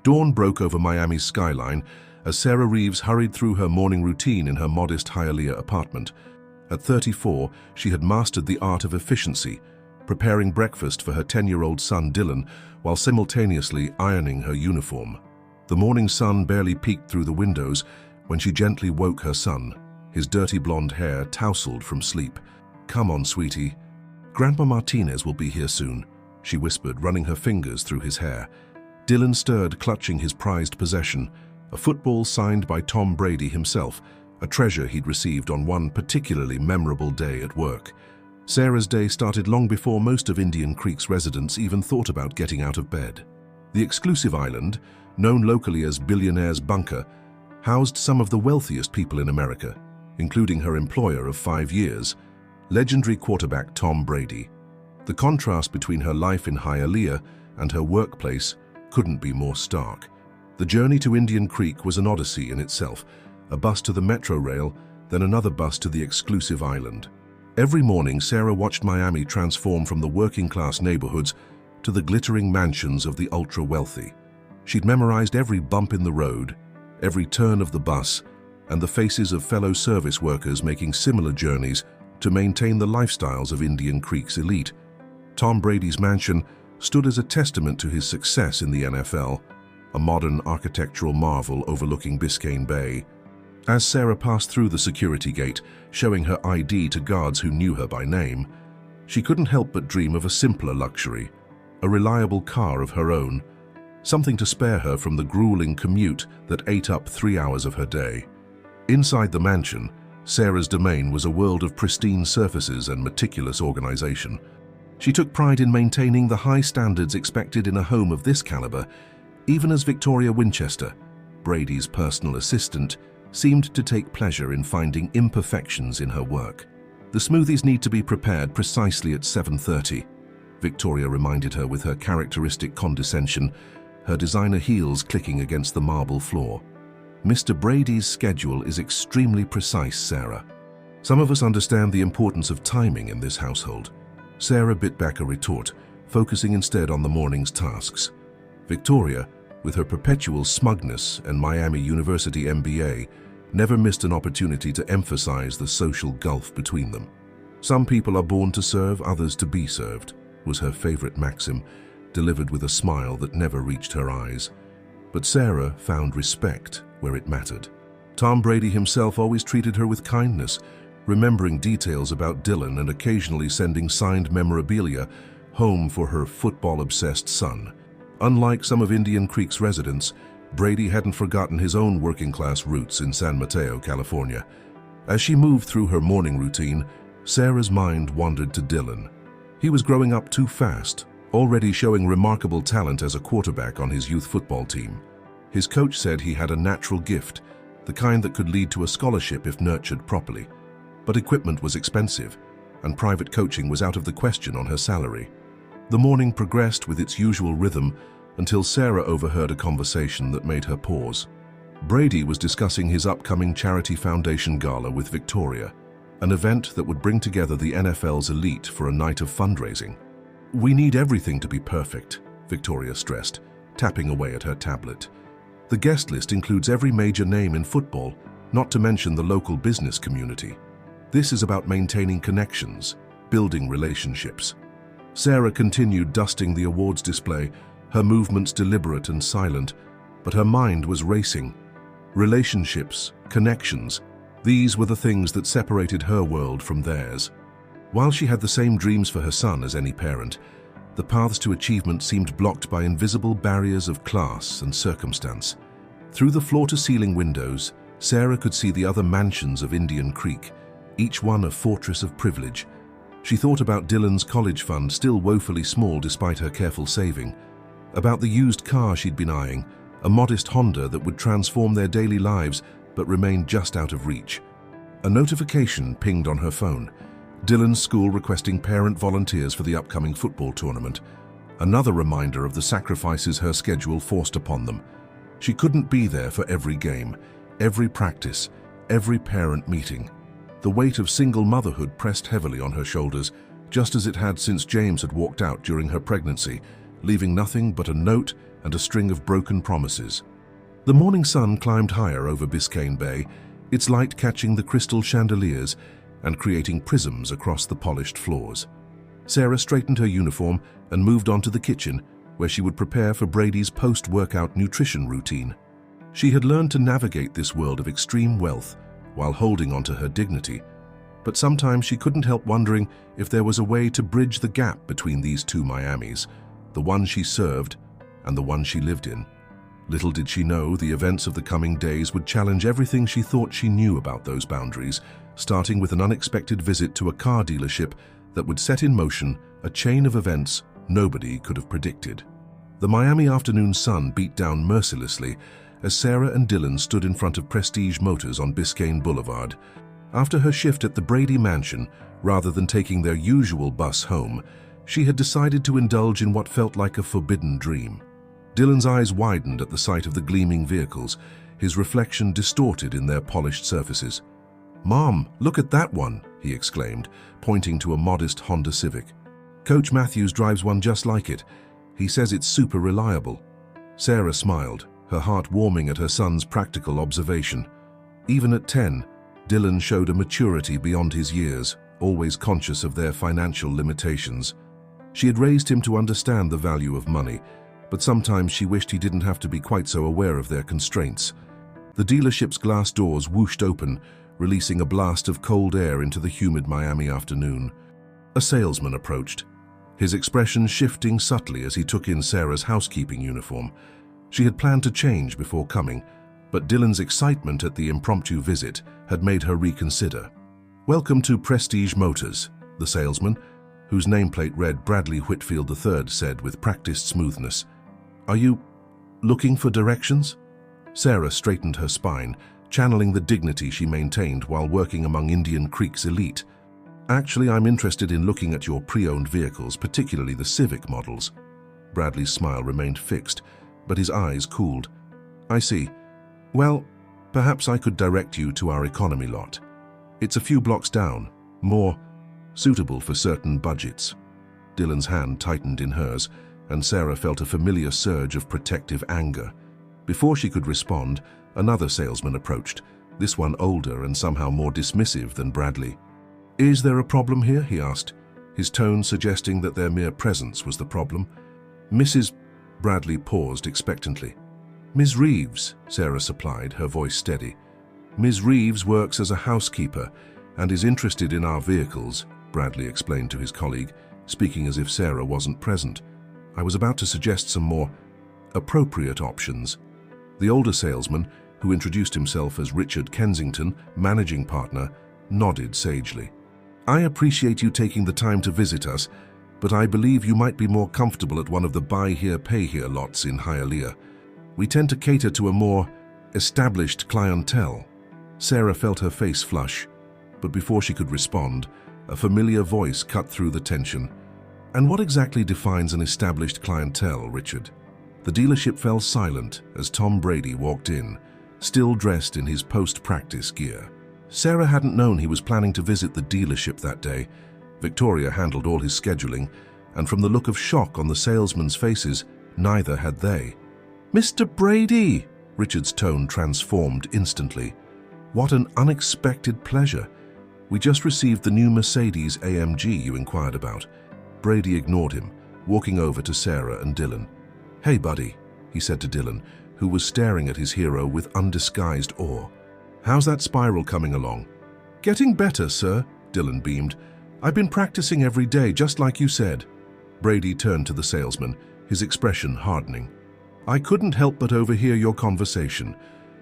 Dawn broke over Miami's skyline as Sarah Reeves hurried through her morning routine in her modest Hialeah apartment. At 34, she had mastered the art of efficiency, preparing breakfast for her 10-year-old son Dylan while simultaneously ironing her uniform. The morning sun barely peeked through the windows when she gently woke her son, his dirty blonde hair tousled from sleep. "Come on, sweetie. Grandma Martinez will be here soon," she whispered, running her fingers through his hair. Dylan stirred, clutching his prized possession, a football signed by Tom Brady himself, a treasure he'd received on one particularly memorable day at work. Sarah's day started long before most of Indian Creek's residents even thought about getting out of bed. The exclusive island, known locally as Billionaire's Bunker, housed some of the wealthiest people in America, including her employer of 5 years, legendary quarterback Tom Brady. The contrast between her life in Hialeah and her workplace couldn't be more stark. The journey to Indian Creek was an odyssey in itself, a bus to the metro rail, then another bus to the exclusive island. Every morning, Sarah watched Miami transform from the working-class neighborhoods to the glittering mansions of the ultra-wealthy. She'd memorized every bump in the road, every turn of the bus, and the faces of fellow service workers making similar journeys to maintain the lifestyles of Indian Creek's elite. Tom Brady's mansion stood as a testament to his success in the NFL, a modern architectural marvel overlooking Biscayne Bay. As Sarah passed through the security gate, showing her ID to guards who knew her by name, she couldn't help but dream of a simpler luxury, a reliable car of her own, something to spare her from the grueling commute that ate up 3 hours of her day. Inside the mansion, Sarah's domain was a world of pristine surfaces and meticulous organization. She took pride in maintaining the high standards expected in a home of this caliber, even as Victoria Winchester, Brady's personal assistant, seemed to take pleasure in finding imperfections in her work. "The smoothies need to be prepared precisely at 7:30, Victoria reminded her with her characteristic condescension, her designer heels clicking against the marble floor. "Mr. Brady's schedule is extremely precise, Sarah. Some of us understand the importance of timing in this household." Sarah bit back a retort, focusing instead on the morning's tasks. Victoria, with her perpetual smugness and Miami University MBA, never missed an opportunity to emphasize the social gulf between them. "Some people are born to serve, others to be served," was her favorite maxim, delivered with a smile that never reached her eyes. But Sarah found respect where it mattered. Tom Brady himself always treated her with kindness, remembering details about Dylan and occasionally sending signed memorabilia home for her football-obsessed son. Unlike some of Indian Creek's residents, Brady hadn't forgotten his own working-class roots in San Mateo, California. As she moved through her morning routine, Sarah's mind wandered to Dylan. He was growing up too fast, already showing remarkable talent as a quarterback on his youth football team. His coach said he had a natural gift, the kind that could lead to a scholarship if nurtured properly. But equipment was expensive, and private coaching was out of the question on her salary. The morning progressed with its usual rhythm until Sarah overheard a conversation that made her pause. Brady was discussing his upcoming Charity Foundation Gala with Victoria, an event that would bring together the NFL's elite for a night of fundraising. "We need everything to be perfect," Victoria stressed, tapping away at her tablet. "The guest list includes every major name in football, not to mention the local business community. This is about maintaining connections, building relationships." Sarah continued dusting the awards display, her movements deliberate and silent, but her mind was racing. Relationships, connections, these were the things that separated her world from theirs. While she had the same dreams for her son as any parent, the paths to achievement seemed blocked by invisible barriers of class and circumstance. Through the floor-to-ceiling windows, Sarah could see the other mansions of Indian Creek, each one a fortress of privilege. She thought about Dylan's college fund, still woefully small despite her careful saving, about the used car she'd been eyeing, a modest Honda that would transform their daily lives but remained just out of reach. A notification pinged on her phone. Dylan's school requesting parent volunteers for the upcoming football tournament. Another reminder of the sacrifices her schedule forced upon them. She couldn't be there for every game, every practice, every parent meeting. The weight of single motherhood pressed heavily on her shoulders, just as it had since James had walked out during her pregnancy, leaving nothing but a note and a string of broken promises. The morning sun climbed higher over Biscayne Bay, its light catching the crystal chandeliers and creating prisms across the polished floors. Sarah straightened her uniform and moved on to the kitchen, where she would prepare for Brady's post-workout nutrition routine. She had learned to navigate this world of extreme wealth while holding onto her dignity, but sometimes she couldn't help wondering if there was a way to bridge the gap between these two Miamis, the one she served and the one she lived in. Little did she know the events of the coming days would challenge everything she thought she knew about those boundaries, starting with an unexpected visit to a car dealership that would set in motion a chain of events nobody could have predicted. The Miami afternoon sun beat down mercilessly as Sarah and Dylan stood in front of Prestige Motors on Biscayne Boulevard. After her shift at the Brady mansion, rather than taking their usual bus home, she had decided to indulge in what felt like a forbidden dream. Dylan's eyes widened at the sight of the gleaming vehicles, his reflection distorted in their polished surfaces. "Mom, look at that one," he exclaimed, pointing to a modest Honda Civic. "Coach Matthews drives one just like it. He says it's super reliable." Sarah smiled, her heart warming at her son's practical observation. Even at 10, Dylan showed a maturity beyond his years, always conscious of their financial limitations. She had raised him to understand the value of money, but sometimes she wished he didn't have to be quite so aware of their constraints. The dealership's glass doors whooshed open, releasing a blast of cold air into the humid Miami afternoon. A salesman approached, his expression shifting subtly as he took in Sarah's housekeeping uniform. She had planned to change before coming, but Dylan's excitement at the impromptu visit had made her reconsider. "Welcome to Prestige Motors," the salesman, whose nameplate read Bradley Whitfield III, said with practiced smoothness. "Are you looking for directions?" Sarah straightened her spine, channeling the dignity she maintained while working among Indian Creek's elite. "Actually, I'm interested in looking at your pre-owned vehicles, particularly the Civic models." Bradley's smile remained fixed, but his eyes cooled. "I see. Well, perhaps I could direct you to our economy lot. It's a few blocks down, more suitable for certain budgets." Dylan's hand tightened in hers, and Sarah felt a familiar surge of protective anger. Before she could respond, another salesman approached, this one older and somehow more dismissive than Bradley. "Is there a problem here?" he asked, his tone suggesting that their mere presence was the problem. "Mrs. Bradley paused expectantly. "Ms. Reeves," Sarah supplied, her voice steady. "Ms. Reeves works as a housekeeper and is interested in our vehicles," Bradley explained to his colleague, speaking as if Sarah wasn't present. "I was about to suggest some more appropriate options." The older salesman, who introduced himself as Richard Kensington, managing partner, nodded sagely. "I appreciate you taking the time to visit us, but I believe you might be more comfortable at one of the buy here, pay here lots in Hialeah. We tend to cater to a more established clientele." Sarah felt her face flush, but before she could respond, a familiar voice cut through the tension. "And what exactly defines an established clientele, Richard?" The dealership fell silent as Tom Brady walked in, still dressed in his post-practice gear. Sarah hadn't known he was planning to visit the dealership that day. Victoria handled all his scheduling, and from the look of shock on the salesmen's faces, neither had they. "Mr. Brady!" Richard's tone transformed instantly. "What an unexpected pleasure. We just received the new Mercedes AMG you inquired about." Brady ignored him, walking over to Sarah and Dylan. "Hey, buddy," he said to Dylan, who was staring at his hero with undisguised awe. "How's that spiral coming along?" "Getting better, sir," Dylan beamed. "I've been practicing every day, just like you said." Brady turned to the salesman, his expression hardening. "I couldn't help but overhear your conversation.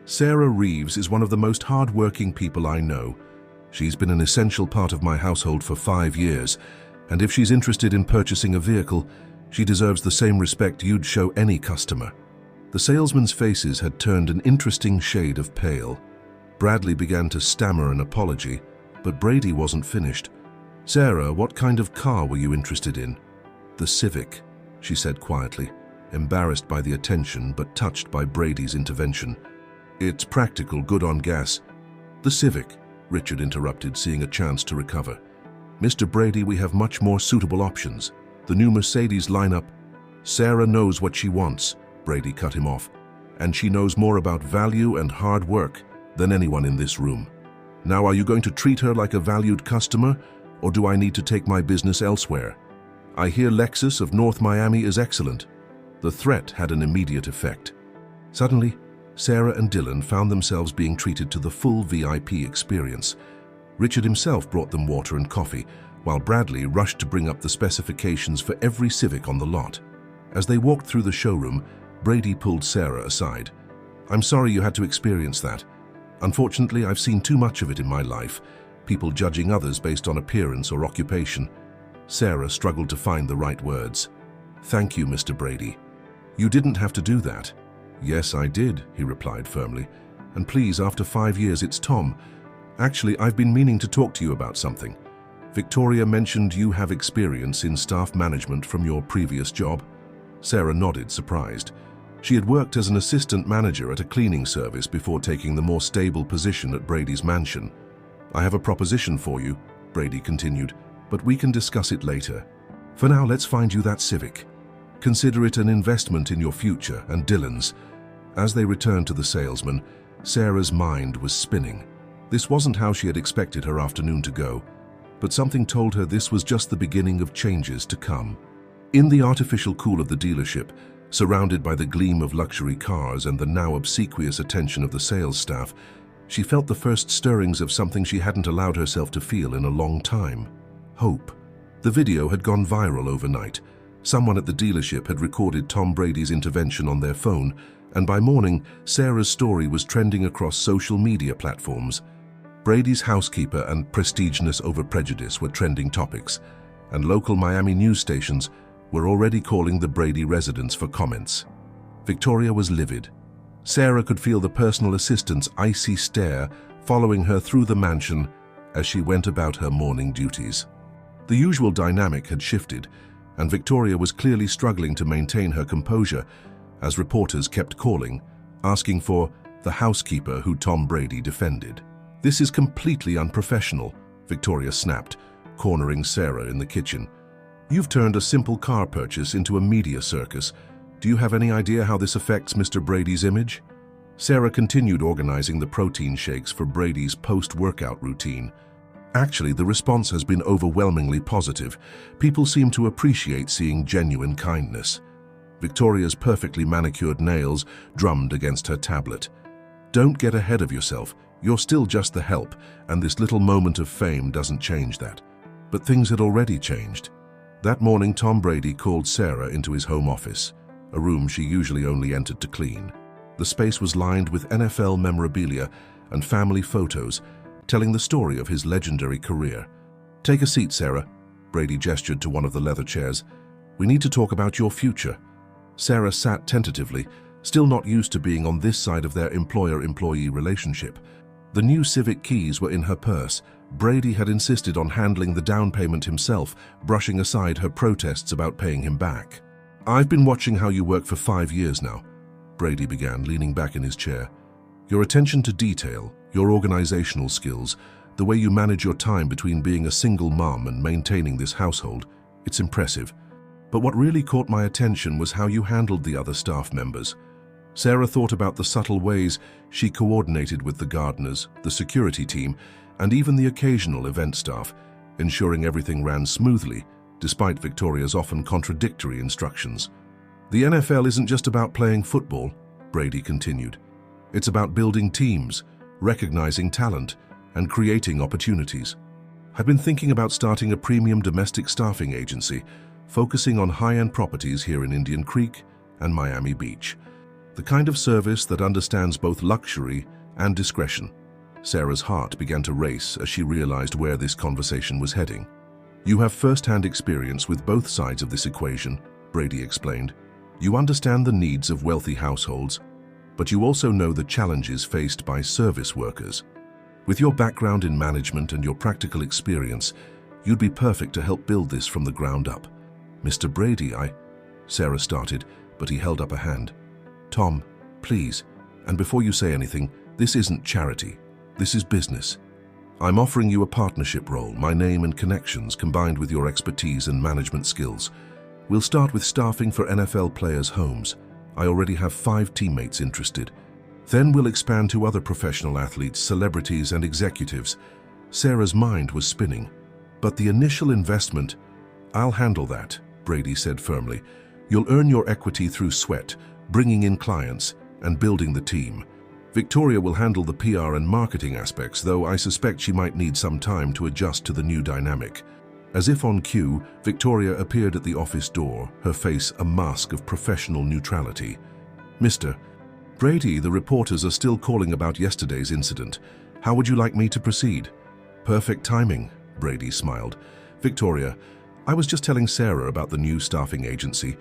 Sarah Reeves is one of the most hard-working people I know. She's been an essential part of my household for 5 years, and if she's interested in purchasing a vehicle, she deserves the same respect you'd show any customer." The salesmen's faces had turned an interesting shade of pale. Bradley began to stammer an apology, but Brady wasn't finished. "Sarah, what kind of car were you interested in?" "The Civic," she said quietly, embarrassed by the attention but touched by Brady's intervention. "It's practical, good on gas." "The Civic," Richard interrupted, seeing a chance to recover. "Mr. Brady, we have much more suitable options. The new Mercedes lineup. Sarah knows what she wants. Brady cut him off. "And she knows more about value and hard work than anyone in this room. Now, are you going to treat her like a valued customer, or do I need to take my business elsewhere? I hear Lexus of North Miami is excellent." The threat had an immediate effect. Suddenly, Sarah and Dylan found themselves being treated to the full VIP experience. Richard himself brought them water and coffee, while Bradley rushed to bring up the specifications for every Civic on the lot. As they walked through the showroom, Brady pulled Sarah aside. "I'm sorry you had to experience that. Unfortunately, I've seen too much of it in my life, people judging others based on appearance or occupation." Sarah struggled to find the right words. "Thank you, Mr. Brady. You didn't have to do that." "Yes, I did," he replied firmly. "And please, after 5 years, it's Tom. Actually, I've been meaning to talk to you about something. Victoria mentioned you have experience in staff management from your previous job." Sarah nodded, surprised. She had worked as an assistant manager at a cleaning service before taking the more stable position at Brady's mansion. "I have a proposition for you," Brady continued, "but we can discuss it later. For now, let's find you that Civic. Consider it an investment in your future and Dylan's." As they returned to the salesman, Sarah's mind was spinning. This wasn't how she had expected her afternoon to go, but something told her this was just the beginning of changes to come. In the artificial cool of the dealership, surrounded by the gleam of luxury cars and the now obsequious attention of the sales staff, she felt the first stirrings of something she hadn't allowed herself to feel in a long time: hope. The video had gone viral overnight. Someone at the dealership had recorded Tom Brady's intervention on their phone, and by morning, Sarah's story was trending across social media platforms. Brady's housekeeper and prestigeness over prejudice were trending topics, and local Miami news stations were already calling the Brady residence for comments. Victoria was livid. Sarah could feel the personal assistant's icy stare following her through the mansion as she went about her morning duties. The usual dynamic had shifted, and Victoria was clearly struggling to maintain her composure as reporters kept calling, asking for the housekeeper who Tom Brady defended. "This is completely unprofessional," Victoria snapped, cornering Sarah in the kitchen. "You've turned a simple car purchase into a media circus. Do you have any idea how this affects Mr. Brady's image?" Sarah continued organizing the protein shakes for Brady's post-workout routine. "Actually, the response has been overwhelmingly positive. People seem to appreciate seeing genuine kindness." Victoria's perfectly manicured nails drummed against her tablet. "Don't get ahead of yourself. You're still just the help, and this little moment of fame doesn't change that." But things had already changed. That morning, Tom Brady called Sarah into his home office, a room she usually only entered to clean. The space was lined with NFL memorabilia and family photos, telling the story of his legendary career. "Take a seat, Sarah," Brady gestured to one of the leather chairs. "We need to talk about your future." Sarah sat tentatively, still not used to being on this side of their employer-employee relationship. The new Civic keys were in her purse. Brady had insisted on handling the down payment himself, brushing aside her protests about paying him back. "I've been watching how you work for 5 years now," Brady began, leaning back in his chair. "Your attention to detail, your organizational skills, the way you manage your time between being a single mom and maintaining this household, it's impressive. But what really caught my attention was how you handled the other staff members." Sarah thought about the subtle ways she coordinated with the gardeners, the security team, and even the occasional event staff, ensuring everything ran smoothly, despite Victoria's often contradictory instructions. "The NFL isn't just about playing football," Brady continued. "It's about building teams, recognizing talent, and creating opportunities. I've been thinking about starting a premium domestic staffing agency, focusing on high-end properties here in Indian Creek and Miami Beach. The kind of service that understands both luxury and discretion." Sarah's heart began to race as she realized where this conversation was heading. "You have first-hand experience with both sides of this equation," Brady explained. "You understand the needs of wealthy households, but you also know the challenges faced by service workers. With your background in management and your practical experience, you'd be perfect to help build this from the ground up." "Mr. Brady, Sarah started, but he held up a hand. "Tom, please, and before you say anything, this isn't charity. This is business. I'm offering you a partnership role, my name and connections combined with your expertise and management skills. We'll start with staffing for NFL players' homes. I already have 5 teammates interested. Then we'll expand to other professional athletes, celebrities, and executives. Sarah's mind was spinning. But the initial investment, I'll handle that, Brady said firmly. You'll earn your equity through sweat, bringing in clients, and building the team. Victoria will handle the PR and marketing aspects, though I suspect she might need some time to adjust to the new dynamic. As if on cue, Victoria appeared at the office door, her face a mask of professional neutrality. Mr. Brady, the reporters are still calling about yesterday's incident. How would you like me to proceed? Perfect timing, Brady smiled. Victoria, I was just telling Sarah about the new staffing agency.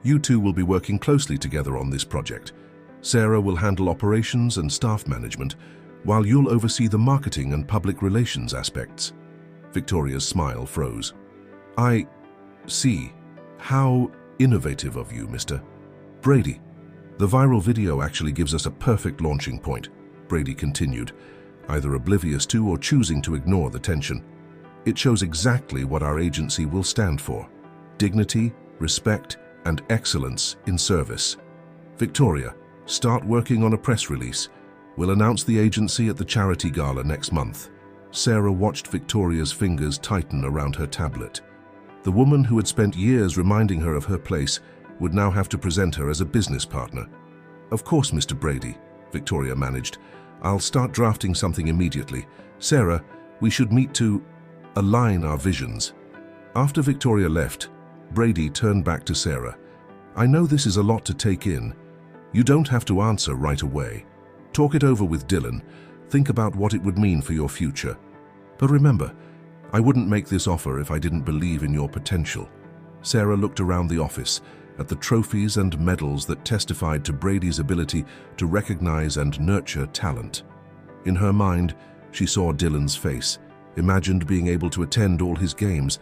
You two will be working closely together on this project. Sarah will handle operations and staff management, while you'll oversee the marketing and public relations aspects. Victoria's smile froze. I see. How innovative of you, Mr. Brady. The viral video actually gives us a perfect launching point, Brady continued, either oblivious to or choosing to ignore the tension. It shows exactly what our agency will stand for: dignity, respect, and excellence in service. Victoria, start working on a press release. We'll announce the agency at the charity gala next month. Sarah watched Victoria's fingers tighten around her tablet. The woman who had spent years reminding her of her place would now have to present her as a business partner. Of course, Mr. Brady, Victoria managed. I'll start drafting something immediately. Sarah, we should meet to align our visions. After Victoria left, Brady turned back to Sarah. I know this is a lot to take in. You don't have to answer right away. Talk it over with Dylan. Think about what it would mean for your future. But remember, I wouldn't make this offer if I didn't believe in your potential. Sarah looked around the office at the trophies and medals that testified to Brady's ability to recognize and nurture talent. In her mind, she saw Dylan's face, imagined being able to attend all his games,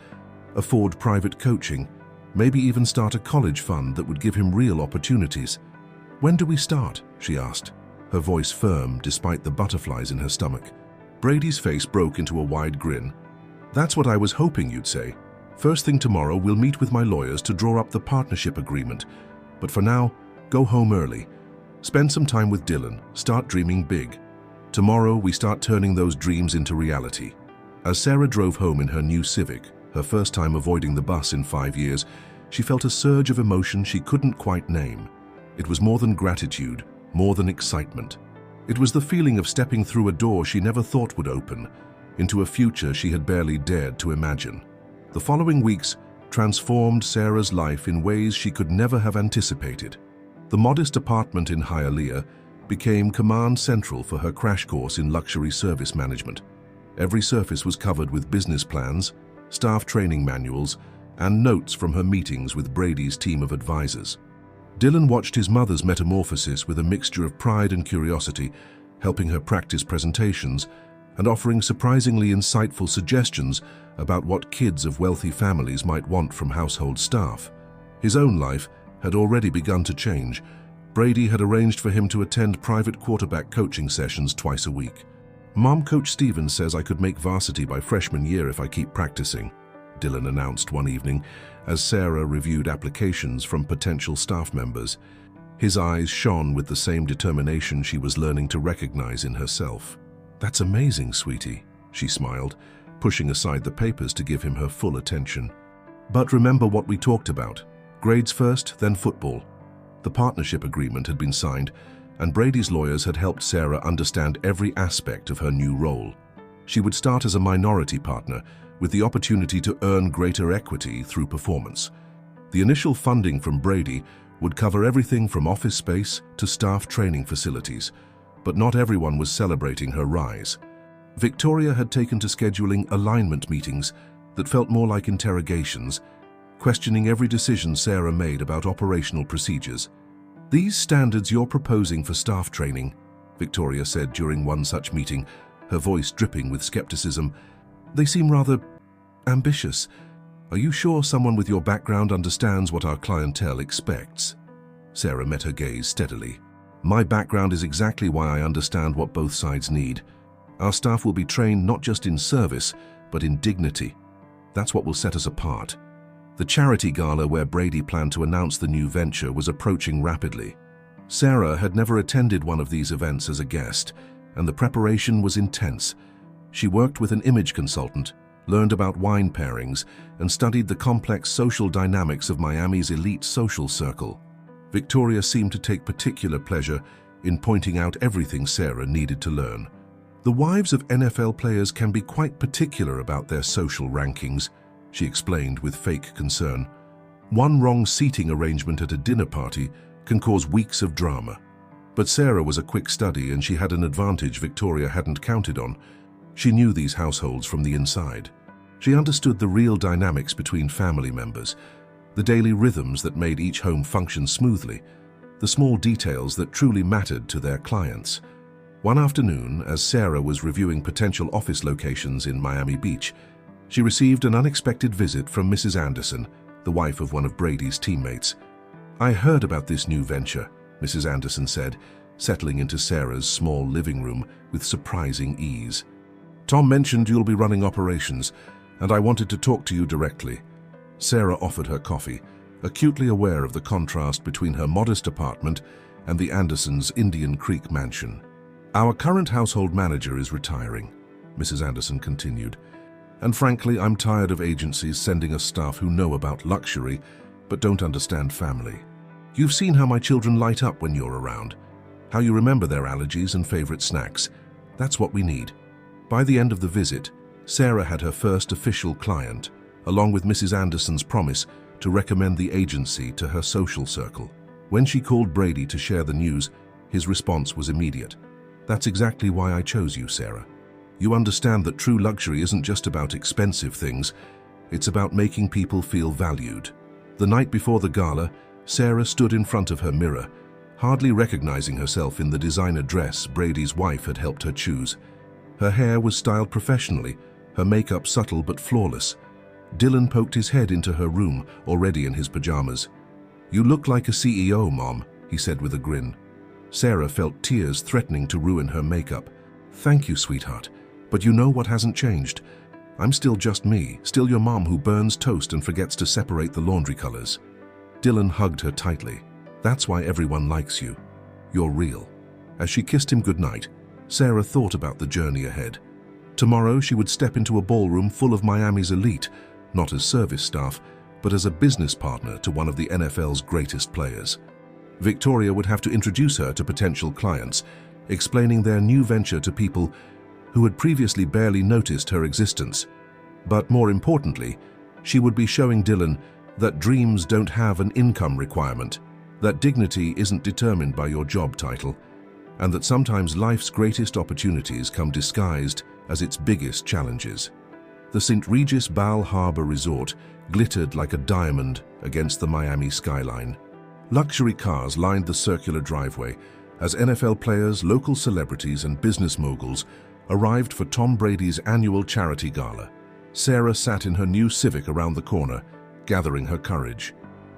afford private coaching, maybe even start a college fund that would give him real opportunities. When do we start? She asked, her voice firm despite the butterflies in her stomach. Brady's face broke into a wide grin. That's what I was hoping you'd say. First thing tomorrow, we'll meet with my lawyers to draw up the partnership agreement. But for now, go home early. Spend some time with Dylan. Start dreaming big. Tomorrow, we start turning those dreams into reality. As Sarah drove home in her new Civic, her first time avoiding the bus in 5 years, she felt a surge of emotion she couldn't quite name. It was more than gratitude, more than excitement. It was the feeling of stepping through a door she never thought would open, into a future she had barely dared to imagine. The following weeks transformed Sarah's life in ways she could never have anticipated. The modest apartment in Hialeah became command central for her crash course in luxury service management. Every surface was covered with business plans, staff training manuals, and notes from her meetings with Brady's team of advisors. Dylan watched his mother's metamorphosis with a mixture of pride and curiosity, helping her practice presentations and offering surprisingly insightful suggestions about what kids of wealthy families might want from household staff. His own life had already begun to change. Brady had arranged for him to attend private quarterback coaching sessions twice a week. Mom, Coach Stevens says I could make varsity by freshman year if I keep practicing, Dylan announced one evening as Sarah reviewed applications from potential staff members. His eyes shone with the same determination she was learning to recognize in herself. That's amazing, sweetie, she smiled, pushing aside the papers to give him her full attention. But remember what we talked about. Grades first, then football. The partnership agreement had been signed, and Brady's lawyers had helped Sarah understand every aspect of her new role. She would start as a minority partner, with the opportunity to earn greater equity through performance. The initial funding from Brady would cover everything from office space to staff training facilities, but not everyone was celebrating her rise. Victoria had taken to scheduling alignment meetings that felt more like interrogations, questioning every decision Sarah made about operational procedures. These standards you're proposing for staff training, Victoria said during one such meeting, her voice dripping with skepticism, they seem rather ambitious. Are you sure someone with your background understands what our clientele expects? Sarah met her gaze steadily. My background is exactly why I understand what both sides need. Our staff will be trained not just in service, but in dignity. That's what will set us apart. The charity gala where Brady planned to announce the new venture was approaching rapidly. Sarah had never attended one of these events as a guest, and the preparation was intense. She worked with an image consultant, learned about wine pairings, and studied the complex social dynamics of Miami's elite social circle. Victoria seemed to take particular pleasure in pointing out everything Sarah needed to learn. The wives of NFL players can be quite particular about their social rankings, she explained with fake concern. One wrong seating arrangement at a dinner party can cause weeks of drama. But Sarah was a quick study, and she had an advantage Victoria hadn't counted on. She knew these households from the inside. She understood the real dynamics between family members, the daily rhythms that made each home function smoothly, the small details that truly mattered to their clients. One afternoon, as Sarah was reviewing potential office locations in Miami Beach, she received an unexpected visit from Mrs. Anderson, the wife of one of Brady's teammates. "I heard about this new venture," Mrs. Anderson said, settling into Sarah's small living room with surprising ease. "Tom mentioned you'll be running operations, and I wanted to talk to you directly." Sarah offered her coffee, acutely aware of the contrast between her modest apartment and the Andersons' Indian Creek mansion. "Our current household manager is retiring," Mrs. Anderson continued, "and frankly, I'm tired of agencies sending us staff who know about luxury but don't understand family. You've seen how my children light up when you're around, how you remember their allergies and favorite snacks. That's what we need." By the end of the visit, Sarah had her first official client, along with Mrs. Anderson's promise to recommend the agency to her social circle. When she called Brady to share the news, his response was immediate. "That's exactly why I chose you, Sarah. You understand that true luxury isn't just about expensive things, it's about making people feel valued." The night before the gala, Sarah stood in front of her mirror, hardly recognizing herself in the designer dress Brady's wife had helped her choose. Her hair was styled professionally, her makeup subtle but flawless. Dylan poked his head into her room, already in his pajamas. "You look like a CEO, Mom," he said with a grin. Sarah felt tears threatening to ruin her makeup. "Thank you, sweetheart. But you know what hasn't changed? I'm still just me, still your mom who burns toast and forgets to separate the laundry colors." Dylan hugged her tightly. "That's why everyone likes you. You're real." As she kissed him goodnight, Sarah thought about the journey ahead. Tomorrow she would step into a ballroom full of Miami's elite, not as service staff, but as a business partner to one of the NFL's greatest players. Victoria would have to introduce her to potential clients, explaining their new venture to people who had previously barely noticed her existence. But more importantly, she would be showing Dylan that dreams don't have an income requirement, that dignity isn't determined by your job title, and that sometimes life's greatest opportunities come disguised as its biggest challenges. The St. Regis Bal Harbor Resort glittered like a diamond against the Miami skyline. Luxury cars lined the circular driveway as NFL players, local celebrities, and business moguls arrived for Tom Brady's annual charity gala. Sarah sat in her new Civic around the corner, gathering her courage.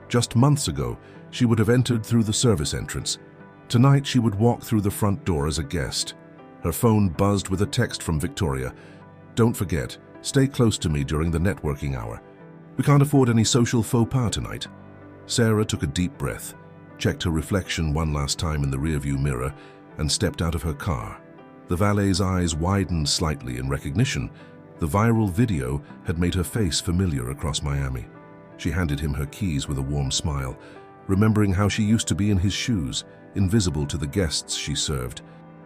Just months ago, she would have entered through the service entrance. Tonight, she would walk through the front door as a guest. Her phone buzzed with a text from Victoria. "Don't forget, stay close to me during the networking hour. We can't afford any social faux pas tonight." Sarah took a deep breath, checked her reflection one last time in the rearview mirror, and stepped out of her car. The valet's eyes widened slightly in recognition. The viral video had made her face familiar across Miami. She handed him her keys with a warm smile, remembering how she used to be in his shoes, invisible to the guests she served.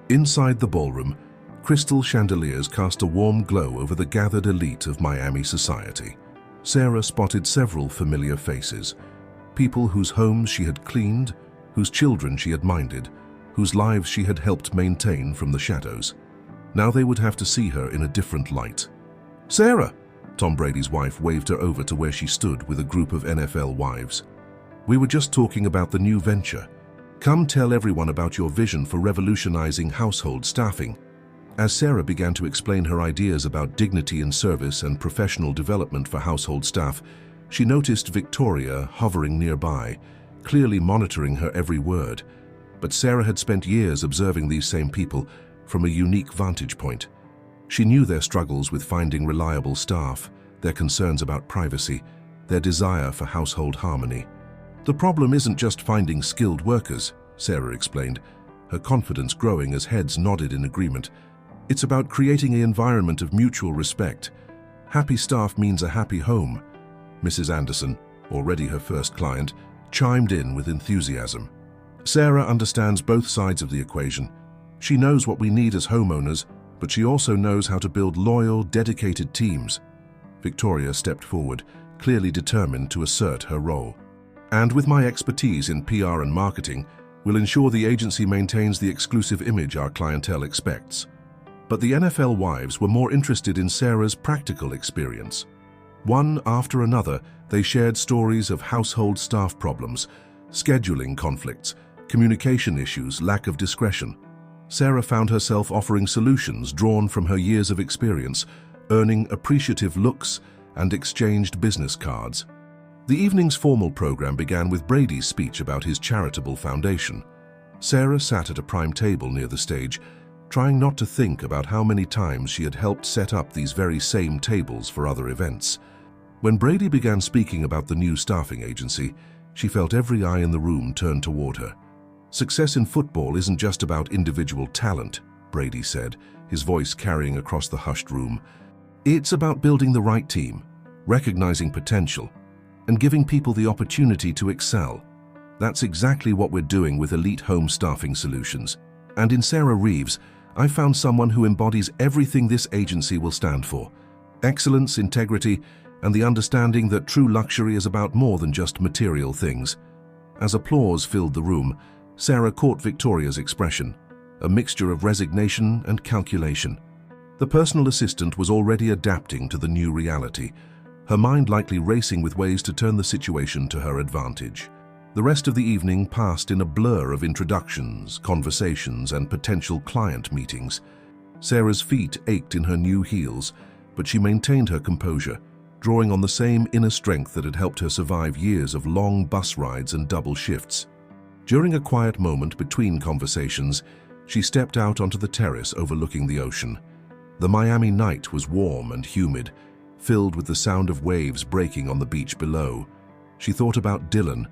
Inside the ballroom, crystal chandeliers cast a warm glow over the gathered elite of Miami society. Sarah spotted several familiar faces, people whose homes she had cleaned, whose children she had minded, whose lives she had helped maintain from the shadows. Now they would have to see her in a different light. "Sarah!" Tom Brady's wife waved her over to where she stood with a group of NFL wives. "We were just talking about the new venture. Come tell everyone about your vision for revolutionizing household staffing." As Sarah began to explain her ideas about dignity in service and professional development for household staff, she noticed Victoria hovering nearby, clearly monitoring her every word. But Sarah had spent years observing these same people from a unique vantage point. She knew their struggles with finding reliable staff, their concerns about privacy, their desire for household harmony. "The problem isn't just finding skilled workers," Sarah explained, her confidence growing as heads nodded in agreement. "It's about creating an environment of mutual respect. Happy staff means a happy home." Mrs. Anderson, already her first client, chimed in with enthusiasm. "Sarah understands both sides of the equation. She knows what we need as homeowners, but she also knows how to build loyal, dedicated teams." Victoria stepped forward, clearly determined to assert her role. "And with my expertise in PR and marketing, we'll ensure the agency maintains the exclusive image our clientele expects." But the NFL wives were more interested in Sarah's practical experience. One after another, they shared stories of household staff problems, scheduling conflicts, communication issues, lack of discretion. Sarah found herself offering solutions drawn from her years of experience, earning appreciative looks and exchanged business cards. The evening's formal program began with Brady's speech about his charitable foundation. Sarah sat at a prime table near the stage, trying not to think about how many times she had helped set up these very same tables for other events. When Brady began speaking about the new staffing agency, she felt every eye in the room turn toward her. "Success in football isn't just about individual talent," Brady said, his voice carrying across the hushed room. "It's about building the right team, recognizing potential, and giving people the opportunity to excel. That's exactly what we're doing with Elite Home Staffing Solutions. And in Sarah Reeves, I found someone who embodies everything this agency will stand for: excellence, integrity, and the understanding that true luxury is about more than just material things." As applause filled the room, Sarah caught Victoria's expression, a mixture of resignation and calculation. The personal assistant was already adapting to the new reality, her mind likely racing with ways to turn the situation to her advantage. The rest of the evening passed in a blur of introductions, conversations, and potential client meetings. Sarah's feet ached in her new heels, but she maintained her composure, drawing on the same inner strength that had helped her survive years of long bus rides and double shifts. During a quiet moment between conversations, she stepped out onto the terrace overlooking the ocean. The Miami night was warm and humid, filled with the sound of waves breaking on the beach below. She thought about Dylan,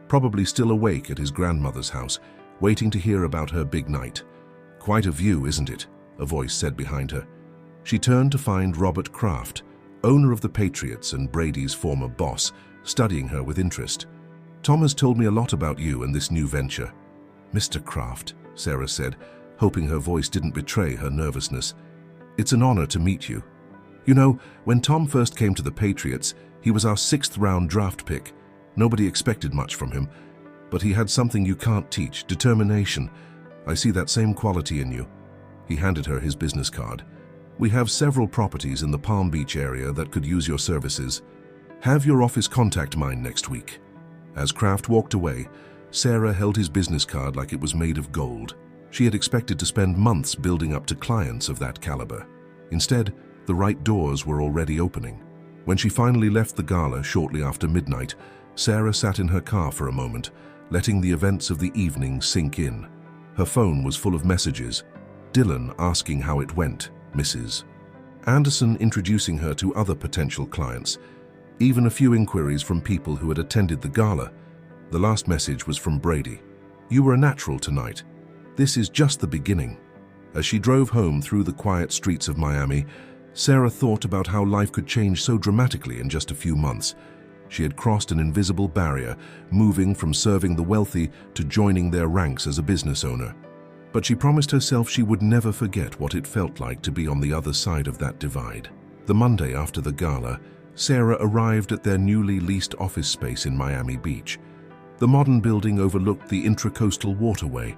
probably still awake at his grandmother's house, waiting to hear about her big night. "Quite a view, isn't it?" a voice said behind her. She turned to find Robert Kraft, owner of the Patriots and Brady's former boss, studying her with interest. "Tom has told me a lot about you and this new venture." "Mr. Kraft," Sarah said, hoping her voice didn't betray her nervousness. "It's an honor to meet you. You know, when Tom first came to the Patriots, he was our 6th-round draft pick. Nobody expected much from him, but he had something you can't teach: determination. I see that same quality in you." He handed her his business card. "We have several properties in the Palm Beach area that could use your services. Have your office contact mine next week." As Kraft walked away, Sarah held his business card like it was made of gold. She had expected to spend months building up to clients of that caliber. Instead, the right doors were already opening. When she finally left the gala shortly after midnight, Sarah sat in her car for a moment, letting the events of the evening sink in. Her phone was full of messages. Dylan asking how it went, Mrs. Anderson introducing her to other potential clients, even a few inquiries from people who had attended the gala. The last message was from Brady. "You were a natural tonight. This is just the beginning." As she drove home through the quiet streets of Miami, Sarah thought about how life could change so dramatically in just a few months. She had crossed an invisible barrier, moving from serving the wealthy to joining their ranks as a business owner. But she promised herself she would never forget what it felt like to be on the other side of that divide. The Monday after the gala, Sarah arrived at their newly leased office space in Miami Beach. The modern building overlooked the intracoastal waterway,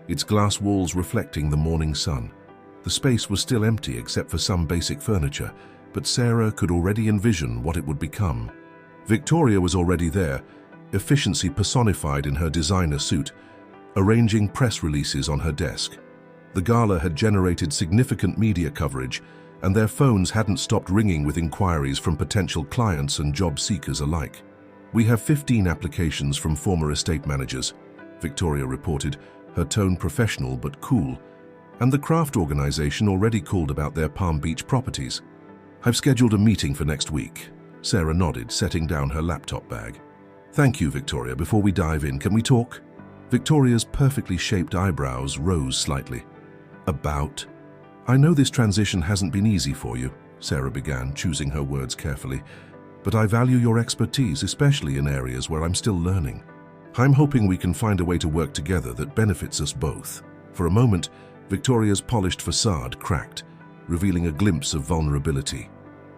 its glass walls reflecting the morning sun. The space was still empty except for some basic furniture, but Sarah could already envision what it would become. Victoria was already there, efficiency personified in her designer suit, arranging press releases on her desk. The gala had generated significant media coverage, and their phones hadn't stopped ringing with inquiries from potential clients and job seekers alike. "We have 15 applications from former estate managers," Victoria reported, her tone professional but cool, "and the Kraft organization already called about their Palm Beach properties. I've scheduled a meeting for next week," Sarah nodded, setting down her laptop bag. Thank you, Victoria. Before we dive in, can we talk? Victoria's perfectly shaped eyebrows rose slightly. About? I know this transition hasn't been easy for you, Sarah began, choosing her words carefully, but I value your expertise, especially in areas where I'm still learning. I'm hoping we can find a way to work together that benefits us both. For a moment, Victoria's polished facade cracked, revealing a glimpse of vulnerability.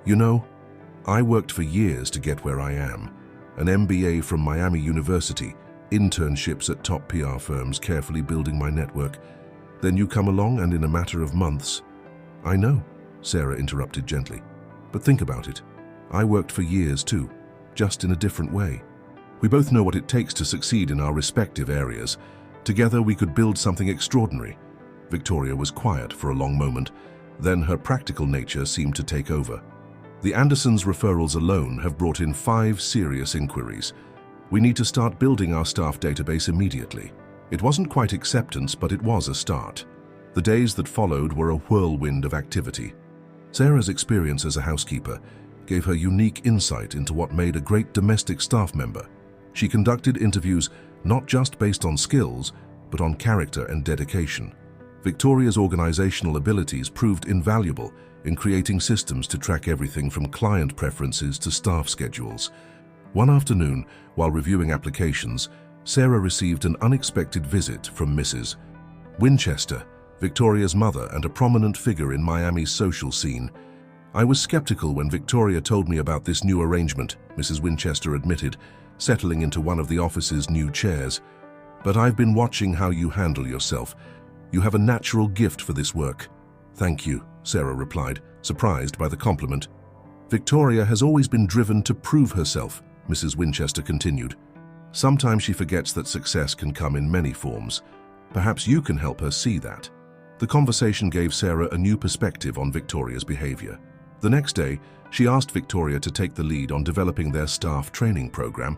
You know, I worked for years to get where I am. An MBA from Miami University, internships at top PR firms, carefully building my network. Then you come along and in a matter of months... I know, Sarah interrupted gently. But think about it. I worked for years too, just in a different way. We both know what it takes to succeed in our respective areas. Together we could build something extraordinary. Victoria was quiet for a long moment. Then her practical nature seemed to take over. The Andersons' referrals alone have brought in 5 serious inquiries. We need to start building our staff database immediately. It wasn't quite acceptance, but it was a start. The days that followed were a whirlwind of activity. Sarah's experience as a housekeeper gave her unique insight into what made a great domestic staff member. She conducted interviews not just based on skills, but on character and dedication. Victoria's organizational abilities proved invaluable in creating systems to track everything from client preferences to staff schedules. One afternoon, while reviewing applications, Sarah received an unexpected visit from Mrs. Winchester, Victoria's mother and a prominent figure in Miami's social scene. I was skeptical when Victoria told me about this new arrangement, Mrs. Winchester admitted, settling into one of the office's new chairs. But I've been watching how you handle yourself. You have a natural gift for this work. Thank you, Sarah replied, surprised by the compliment. Victoria has always been driven to prove herself, Mrs. Winchester continued. Sometimes she forgets that success can come in many forms. Perhaps you can help her see that. The conversation gave Sarah a new perspective on Victoria's behavior. The next day, she asked Victoria to take the lead on developing their staff training program,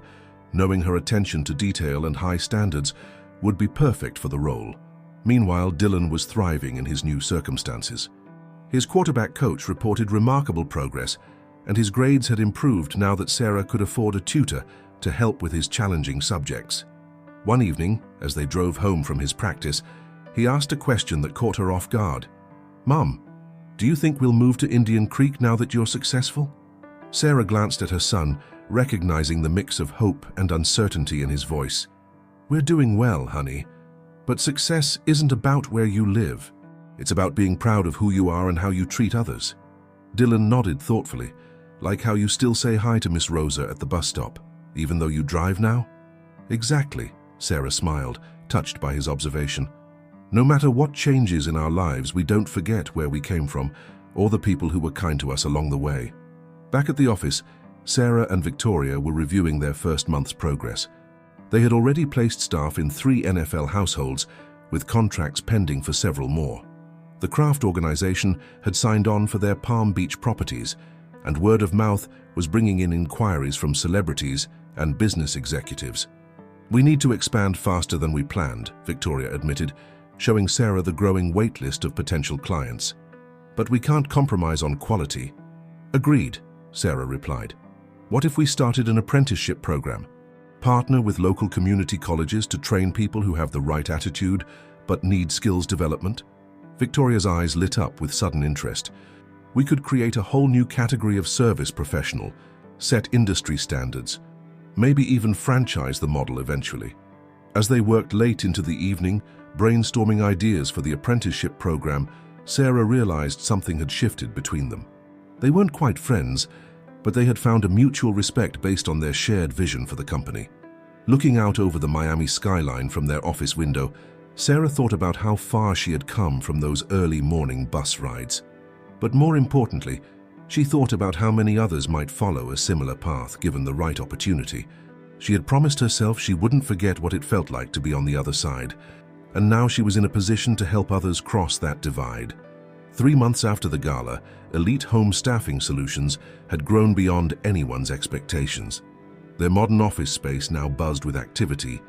knowing her attention to detail and high standards would be perfect for the role. Meanwhile, Dylan was thriving in his new circumstances. His quarterback coach reported remarkable progress, and his grades had improved now that Sarah could afford a tutor to help with his challenging subjects. One evening, as they drove home from his practice, he asked a question that caught her off guard. "Mom, do you think we'll move to Indian Creek now that you're successful?" Sarah glanced at her son, recognizing the mix of hope and uncertainty in his voice. "We're doing well, honey. But success isn't about where you live. It's about being proud of who you are and how you treat others." Dylan nodded thoughtfully, like how you still say hi to Miss Rosa at the bus stop, even though you drive now? Exactly, Sarah smiled, touched by his observation. No matter what changes in our lives, we don't forget where we came from or the people who were kind to us along the way. Back at the office, Sarah and Victoria were reviewing their first month's progress. They had already placed staff in 3 NFL households, with contracts pending for several more. The Kraft organization had signed on for their Palm Beach properties, and word of mouth was bringing in inquiries from celebrities and business executives. "We need to expand faster than we planned," Victoria admitted, showing Sarah the growing waitlist of potential clients. "But we can't compromise on quality." "Agreed," Sarah replied. "What if we started an apprenticeship program? Partner with local community colleges to train people who have the right attitude but need skills development?" Victoria's eyes lit up with sudden interest. "We could create a whole new category of service professional, set industry standards, maybe even franchise the model eventually." As they worked late into the evening, brainstorming ideas for the apprenticeship program, Sarah realized something had shifted between them. They weren't quite friends, but they had found a mutual respect based on their shared vision for the company. Looking out over the Miami skyline from their office window, Sarah thought about how far she had come from those early morning bus rides. But more importantly, she thought about how many others might follow a similar path given the right opportunity. She had promised herself she wouldn't forget what it felt like to be on the other side, and now she was in a position to help others cross that divide. 3 months after the gala, Elite Home Staffing Solutions had grown beyond anyone's expectations. Their modern office space now buzzed with activity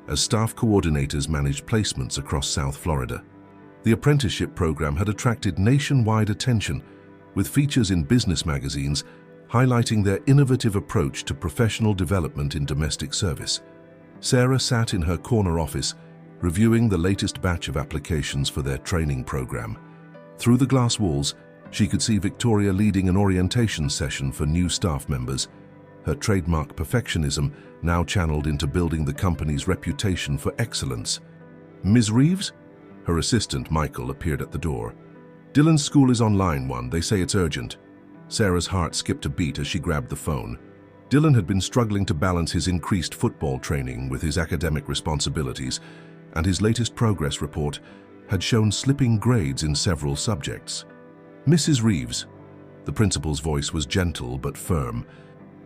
as staff coordinators managed placements across South Florida. The apprenticeship program had attracted nationwide attention, with features in business magazines highlighting their innovative approach to professional development in domestic service. Sarah sat in her corner office, reviewing the latest batch of applications for their training program. Through the glass walls, she could see Victoria leading an orientation session for new staff members, her trademark perfectionism now channeled into building the company's reputation for excellence. "Ms. Reeves?" Her assistant, Michael, appeared at the door. "Dylan's school is on line 1. They say it's urgent." Sarah's heart skipped a beat as she grabbed the phone. Dylan had been struggling to balance his increased football training with his academic responsibilities, and his latest progress report had shown slipping grades in several subjects. "Mrs. Reeves." The principal's voice was gentle but firm.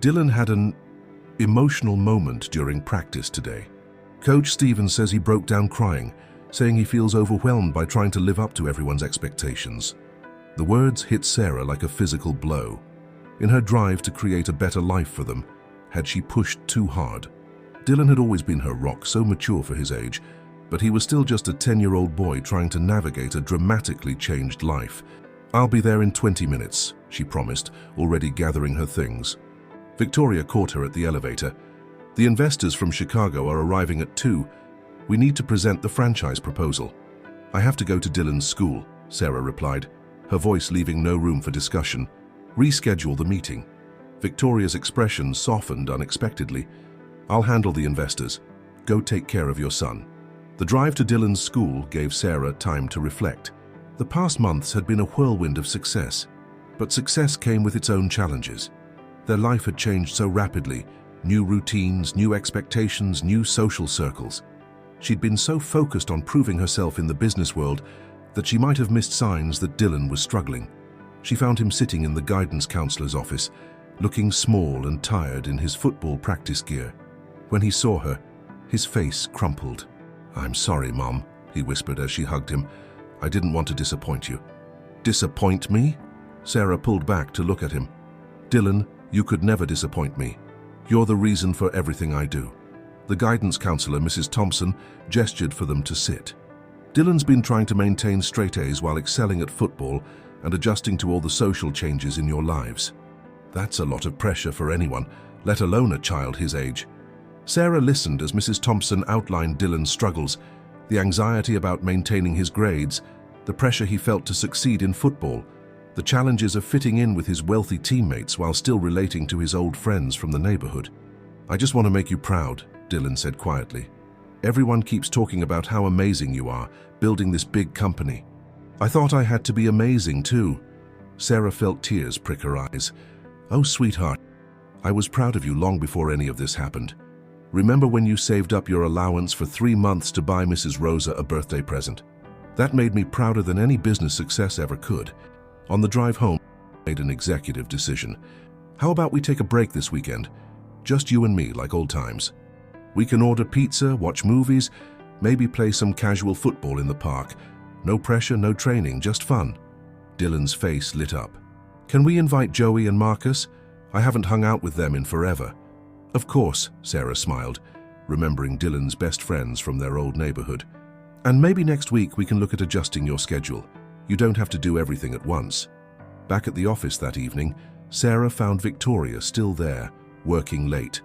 "Dylan had an emotional moment during practice today. Coach Stevens says he broke down crying, saying he feels overwhelmed by trying to live up to everyone's expectations." The words hit Sarah like a physical blow. In her drive to create a better life for them, had she pushed too hard? Dylan had always been her rock, so mature for his age, but he was still just a 10-year-old boy trying to navigate a dramatically changed life. "I'll be there in 20 minutes, she promised, already gathering her things. Victoria caught her at the elevator. "The investors from Chicago are arriving at 2. We need to present the franchise proposal." "I have to go to Dylan's school," Sarah replied, her voice leaving no room for discussion. "Reschedule the meeting." Victoria's expression softened unexpectedly. "I'll handle the investors. Go take care of your son." The drive to Dylan's school gave Sarah time to reflect. The past months had been a whirlwind of success, but success came with its own challenges. Their life had changed so rapidly, new routines, new expectations, new social circles. She'd been so focused on proving herself in the business world that she might have missed signs that Dylan was struggling. She found him sitting in the guidance counselor's office, looking small and tired in his football practice gear. When he saw her, his face crumpled. "I'm sorry, Mom," he whispered as she hugged him. "I didn't want to disappoint you." "Disappoint me?" Sarah pulled back to look at him. "Dylan, you could never disappoint me. You're the reason for everything I do." The guidance counselor, Mrs. Thompson, gestured for them to sit. "Dylan's been trying to maintain straight A's while excelling at football and adjusting to all the social changes in your lives. That's a lot of pressure for anyone, let alone a child his age." Sarah listened as Mrs. Thompson outlined Dylan's struggles, the anxiety about maintaining his grades, the pressure he felt to succeed in football, the challenges of fitting in with his wealthy teammates while still relating to his old friends from the neighborhood. "I just want to make you proud," Dylan said quietly. "Everyone keeps talking about how amazing you are, building this big company. I thought I had to be amazing too." Sarah felt tears prick her eyes. "Oh, sweetheart, I was proud of you long before any of this happened. Remember when you saved up your allowance for 3 months to buy Mrs. Rosa a birthday present? That made me prouder than any business success ever could." On the drive home, I made an executive decision. "How about we take a break this weekend? Just you and me, like old times. We can order pizza, watch movies, maybe play some casual football in the park. No pressure, no training, just fun." Dylan's face lit up. "Can we invite Joey and Marcus? I haven't hung out with them in forever." "Of course," Sarah smiled, remembering Dylan's best friends from their old neighborhood. "And maybe next week we can look at adjusting your schedule. You don't have to do everything at once." Back at the office that evening, Sarah found Victoria still there, working late.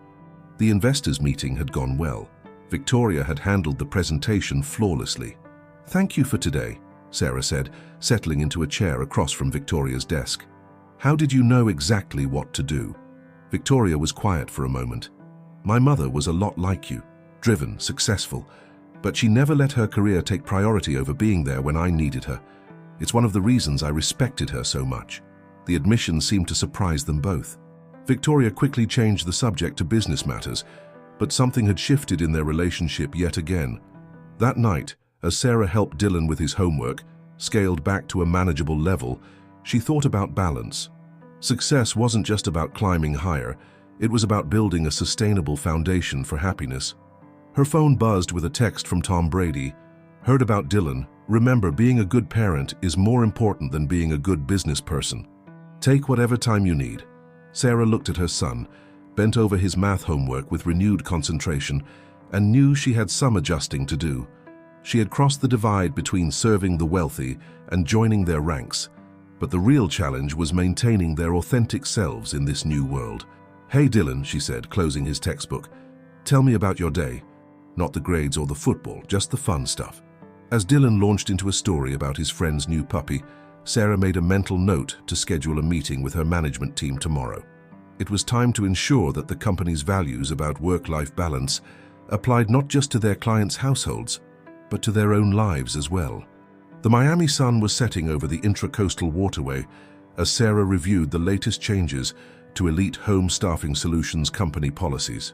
The investors' meeting had gone well. Victoria had handled the presentation flawlessly. "Thank you for today," Sarah said, settling into a chair across from Victoria's desk. "How did you know exactly what to do?" Victoria was quiet for a moment. "My mother was a lot like you, driven, successful, but she never let her career take priority over being there when I needed her. It's one of the reasons I respected her so much." The admission seemed to surprise them both. Victoria quickly changed the subject to business matters, but something had shifted in their relationship yet again. That night, as Sarah helped Dylan with his homework, scaled back to a manageable level, she thought about balance. Success wasn't just about climbing higher, it was about building a sustainable foundation for happiness. Her phone buzzed with a text from Tom Brady. "Heard about Dylan. Remember, being a good parent is more important than being a good business person. Take whatever time you need." Sarah looked at her son, bent over his math homework with renewed concentration, and knew she had some adjusting to do. She had crossed the divide between serving the wealthy and joining their ranks. But the real challenge was maintaining their authentic selves in this new world. "Hey Dylan," she said, closing his textbook. "Tell me about your day. Not the grades or the football, just the fun stuff." As Dylan launched into a story about his friend's new puppy, Sarah made a mental note to schedule a meeting with her management team tomorrow. It was time to ensure that the company's values about work-life balance applied not just to their clients' households, but to their own lives as well. The Miami sun was setting over the intracoastal waterway as Sarah reviewed the latest changes to elite home staffing solutions company policies.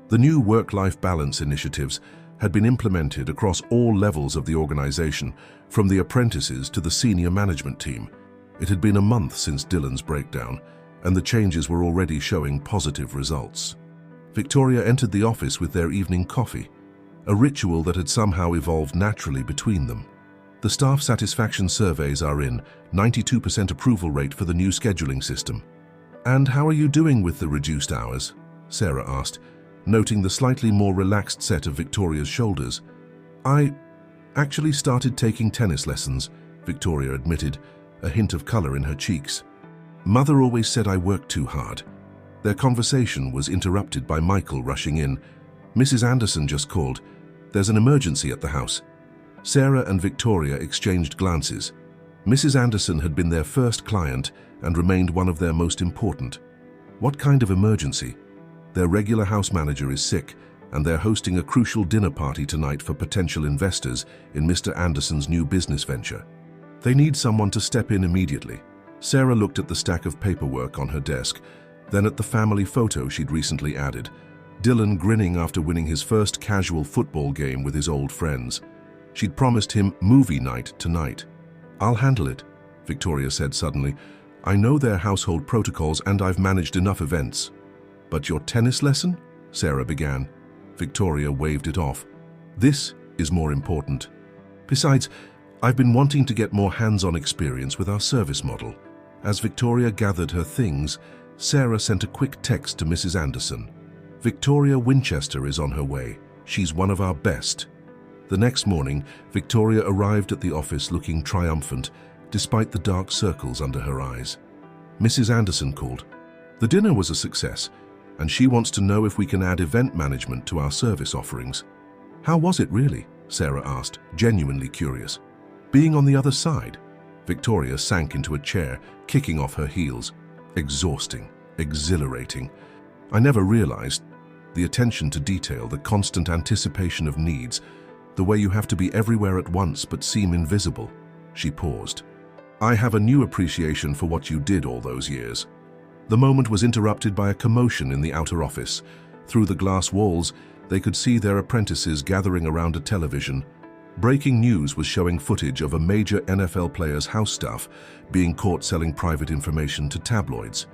The new work-life balance initiatives had been implemented across all levels of the organization, from the apprentices to the senior management team. It had been a month since Dylan's breakdown, and the changes were already showing positive results. Victoria entered the office with their evening coffee, a ritual that had somehow evolved naturally between them. The staff satisfaction surveys are in, 92% approval rate for the new scheduling system. "And how are you doing with the reduced hours?" Sarah asked, noting the slightly more relaxed set of Victoria's shoulders. "I actually started taking tennis lessons," Victoria admitted, a hint of color in her cheeks. "Mother always said I worked too hard." Their conversation was interrupted by Michael rushing in. "Mrs. Anderson just called. There's an emergency at the house." Sarah and Victoria exchanged glances. Mrs. Anderson had been their first client and remained one of their most important. What kind of emergency? Their regular house manager is sick, and they're hosting a crucial dinner party tonight for potential investors in Mr. Anderson's new business venture. They need someone to step in immediately. Sarah looked at the stack of paperwork on her desk, then at the family photo she'd recently added, Dylan grinning after winning his first casual football game with his old friends. She'd promised him movie night tonight. "I'll handle it," Victoria said suddenly. "I know their household protocols and I've managed enough events." "But your tennis lesson?" Sarah began. Victoria waved it off. "This is more important. Besides, I've been wanting to get more hands-on experience with our service model." As Victoria gathered her things, Sarah sent a quick text to Mrs. Anderson. "Victoria Winchester is on her way. She's one of our best." The next morning, Victoria arrived at the office looking triumphant, despite the dark circles under her eyes. Mrs. Anderson called. "The dinner was a success, and she wants to know if we can add event management to our service offerings." "How was it really?" Sarah asked, genuinely curious. "Being on the other side?" Victoria sank into a chair, kicking off her heels. "Exhausting, exhilarating. I never realized the attention to detail, the constant anticipation of needs, the way you have to be everywhere at once but seem invisible." She paused. "I have a new appreciation for what you did all those years." The moment was interrupted by a commotion in the outer office. Through the glass walls, they could see their apprentices gathering around a television. Breaking news was showing footage of a major NFL player's house staff being caught selling private information to tabloids.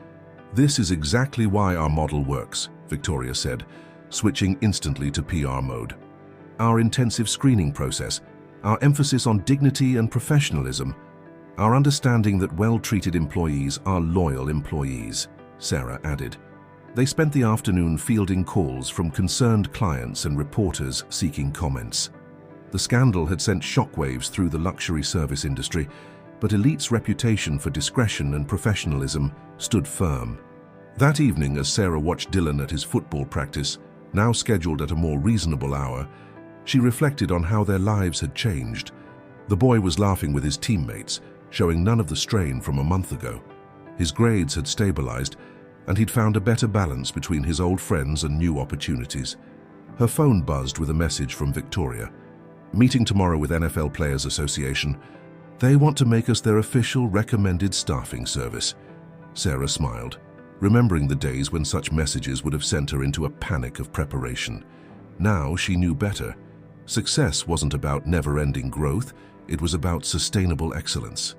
"This is exactly why our model works," Victoria said, switching instantly to PR mode. "Our intensive screening process, our emphasis on dignity and professionalism, our understanding that well-treated employees are loyal employees," Sarah added. They spent the afternoon fielding calls from concerned clients and reporters seeking comments. The scandal had sent shockwaves through the luxury service industry, but Elite's reputation for discretion and professionalism stood firm. That evening, as Sarah watched Dylan at his football practice, now scheduled at a more reasonable hour, she reflected on how their lives had changed. The boy was laughing with his teammates, showing none of the strain from a month ago. His grades had stabilized, and he'd found a better balance between his old friends and new opportunities. Her phone buzzed with a message from Victoria. "Meeting tomorrow with NFL Players Association. They want to make us their official recommended staffing service." Sarah smiled, remembering the days when such messages would have sent her into a panic of preparation. Now she knew better. Success wasn't about never-ending growth, it was about sustainable excellence.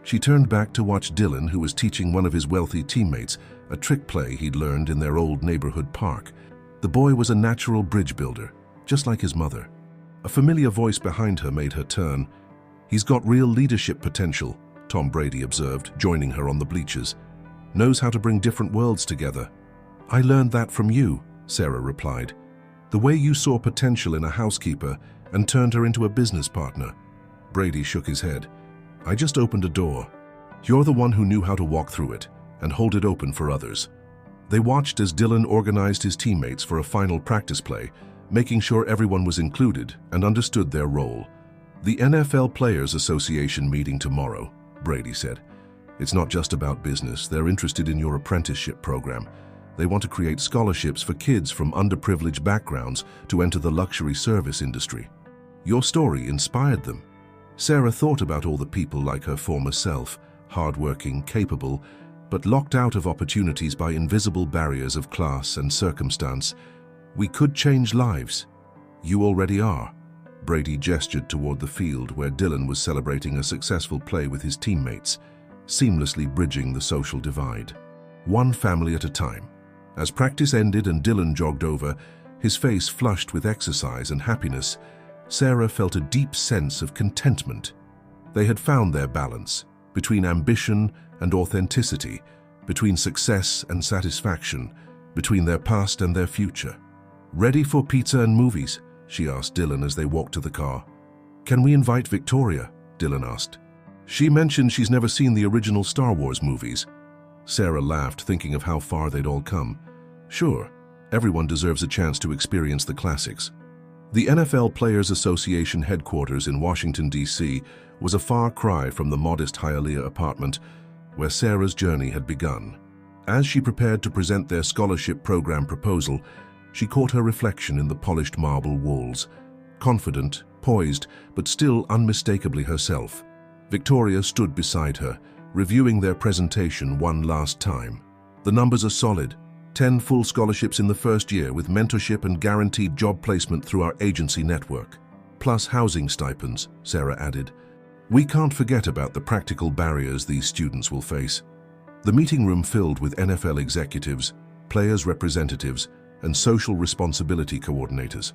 She turned back to watch Dylan, who was teaching one of his wealthy teammates a trick play he'd learned in their old neighborhood park. The boy was a natural bridge builder, just like his mother. A familiar voice behind her made her turn. "He's got real leadership potential," Tom Brady observed, joining her on the bleachers. "Knows how to bring different worlds together." "I learned that from you," Sarah replied. "The way you saw potential in a housekeeper and turned her into a business partner." Brady shook his head. "I just opened a door." You're the one who knew how to walk through it and hold it open for others. They watched as Dylan organized his teammates for a final practice play, making sure everyone was included and understood their role. "The NFL Players Association meeting tomorrow," Brady said. "It's not just about business. They're interested in your apprenticeship program. They want to create scholarships for kids from underprivileged backgrounds to enter the luxury service industry. Your story inspired them." Sarah thought about all the people like her former self, hardworking, capable, but locked out of opportunities by invisible barriers of class and circumstance. "We could change lives." "You already are." Brady gestured toward the field where Dylan was celebrating a successful play with his teammates, seamlessly bridging the social divide. One family at a time. As practice ended and Dylan jogged over, his face flushed with exercise and happiness, Sarah felt a deep sense of contentment. They had found their balance between ambition and authenticity, between success and satisfaction, between their past and their future. "Ready for pizza and movies?" she asked Dylan as they walked to the car. "Can we invite Victoria?" Dylan asked. "She mentioned she's never seen the original Star Wars movies." Sarah laughed, thinking of how far they'd all come. "Sure, everyone deserves a chance to experience the classics." The NFL Players Association headquarters in Washington, D.C. was a far cry from the modest Hialeah apartment where Sarah's journey had begun. As she prepared to present their scholarship program proposal, she caught her reflection in the polished marble walls. Confident, poised, but still unmistakably herself, Victoria stood beside her, reviewing their presentation one last time. "The numbers are solid. 10 full scholarships in the first year with mentorship and guaranteed job placement through our agency network. Plus housing stipends," Sarah added. "We can't forget about the practical barriers these students will face." The meeting room filled with NFL executives, players' representatives, and social responsibility coordinators.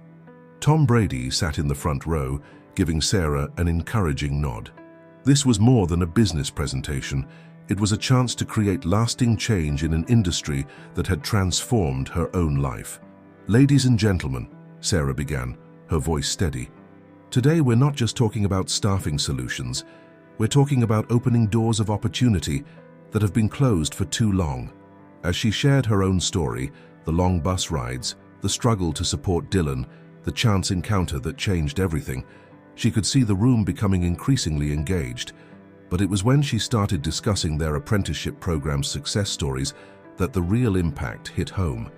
Tom Brady sat in the front row, giving Sarah an encouraging nod. This was more than a business presentation. It was a chance to create lasting change in an industry that had transformed her own life. "Ladies and gentlemen," Sarah began, her voice steady. "Today we're not just talking about staffing solutions. We're talking about opening doors of opportunity that have been closed for too long." As she shared her own story, the long bus rides, the struggle to support Dylan, the chance encounter that changed everything, she could see the room becoming increasingly engaged. But it was when she started discussing their apprenticeship program's success stories that the real impact hit home.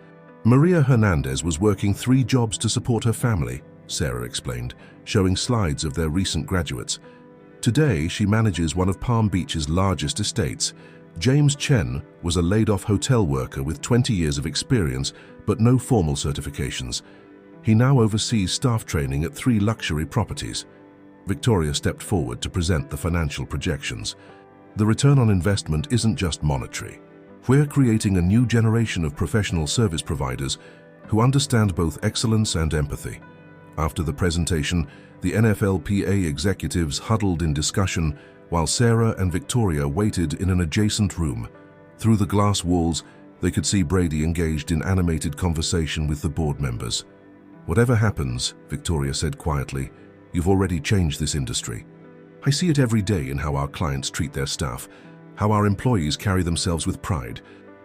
"Maria Hernandez was working 3 jobs to support her family," Sarah explained, showing slides of their recent graduates. "Today, she manages one of Palm Beach's largest estates. James Chen was a laid-off hotel worker with 20 years of experience, but no formal certifications. He now oversees staff training at 3 luxury properties." Victoria stepped forward to present the financial projections. "The return on investment isn't just monetary. We're creating a new generation of professional service providers who understand both excellence and empathy." After the presentation, the NFLPA executives huddled in discussion while Sarah and Victoria waited in an adjacent room. Through the glass walls, they could see Brady engaged in animated conversation with the board members. "Whatever happens," Victoria said quietly, "you've already changed this industry. I see it every day in how our clients treat their staff, how our employees carry themselves with pride."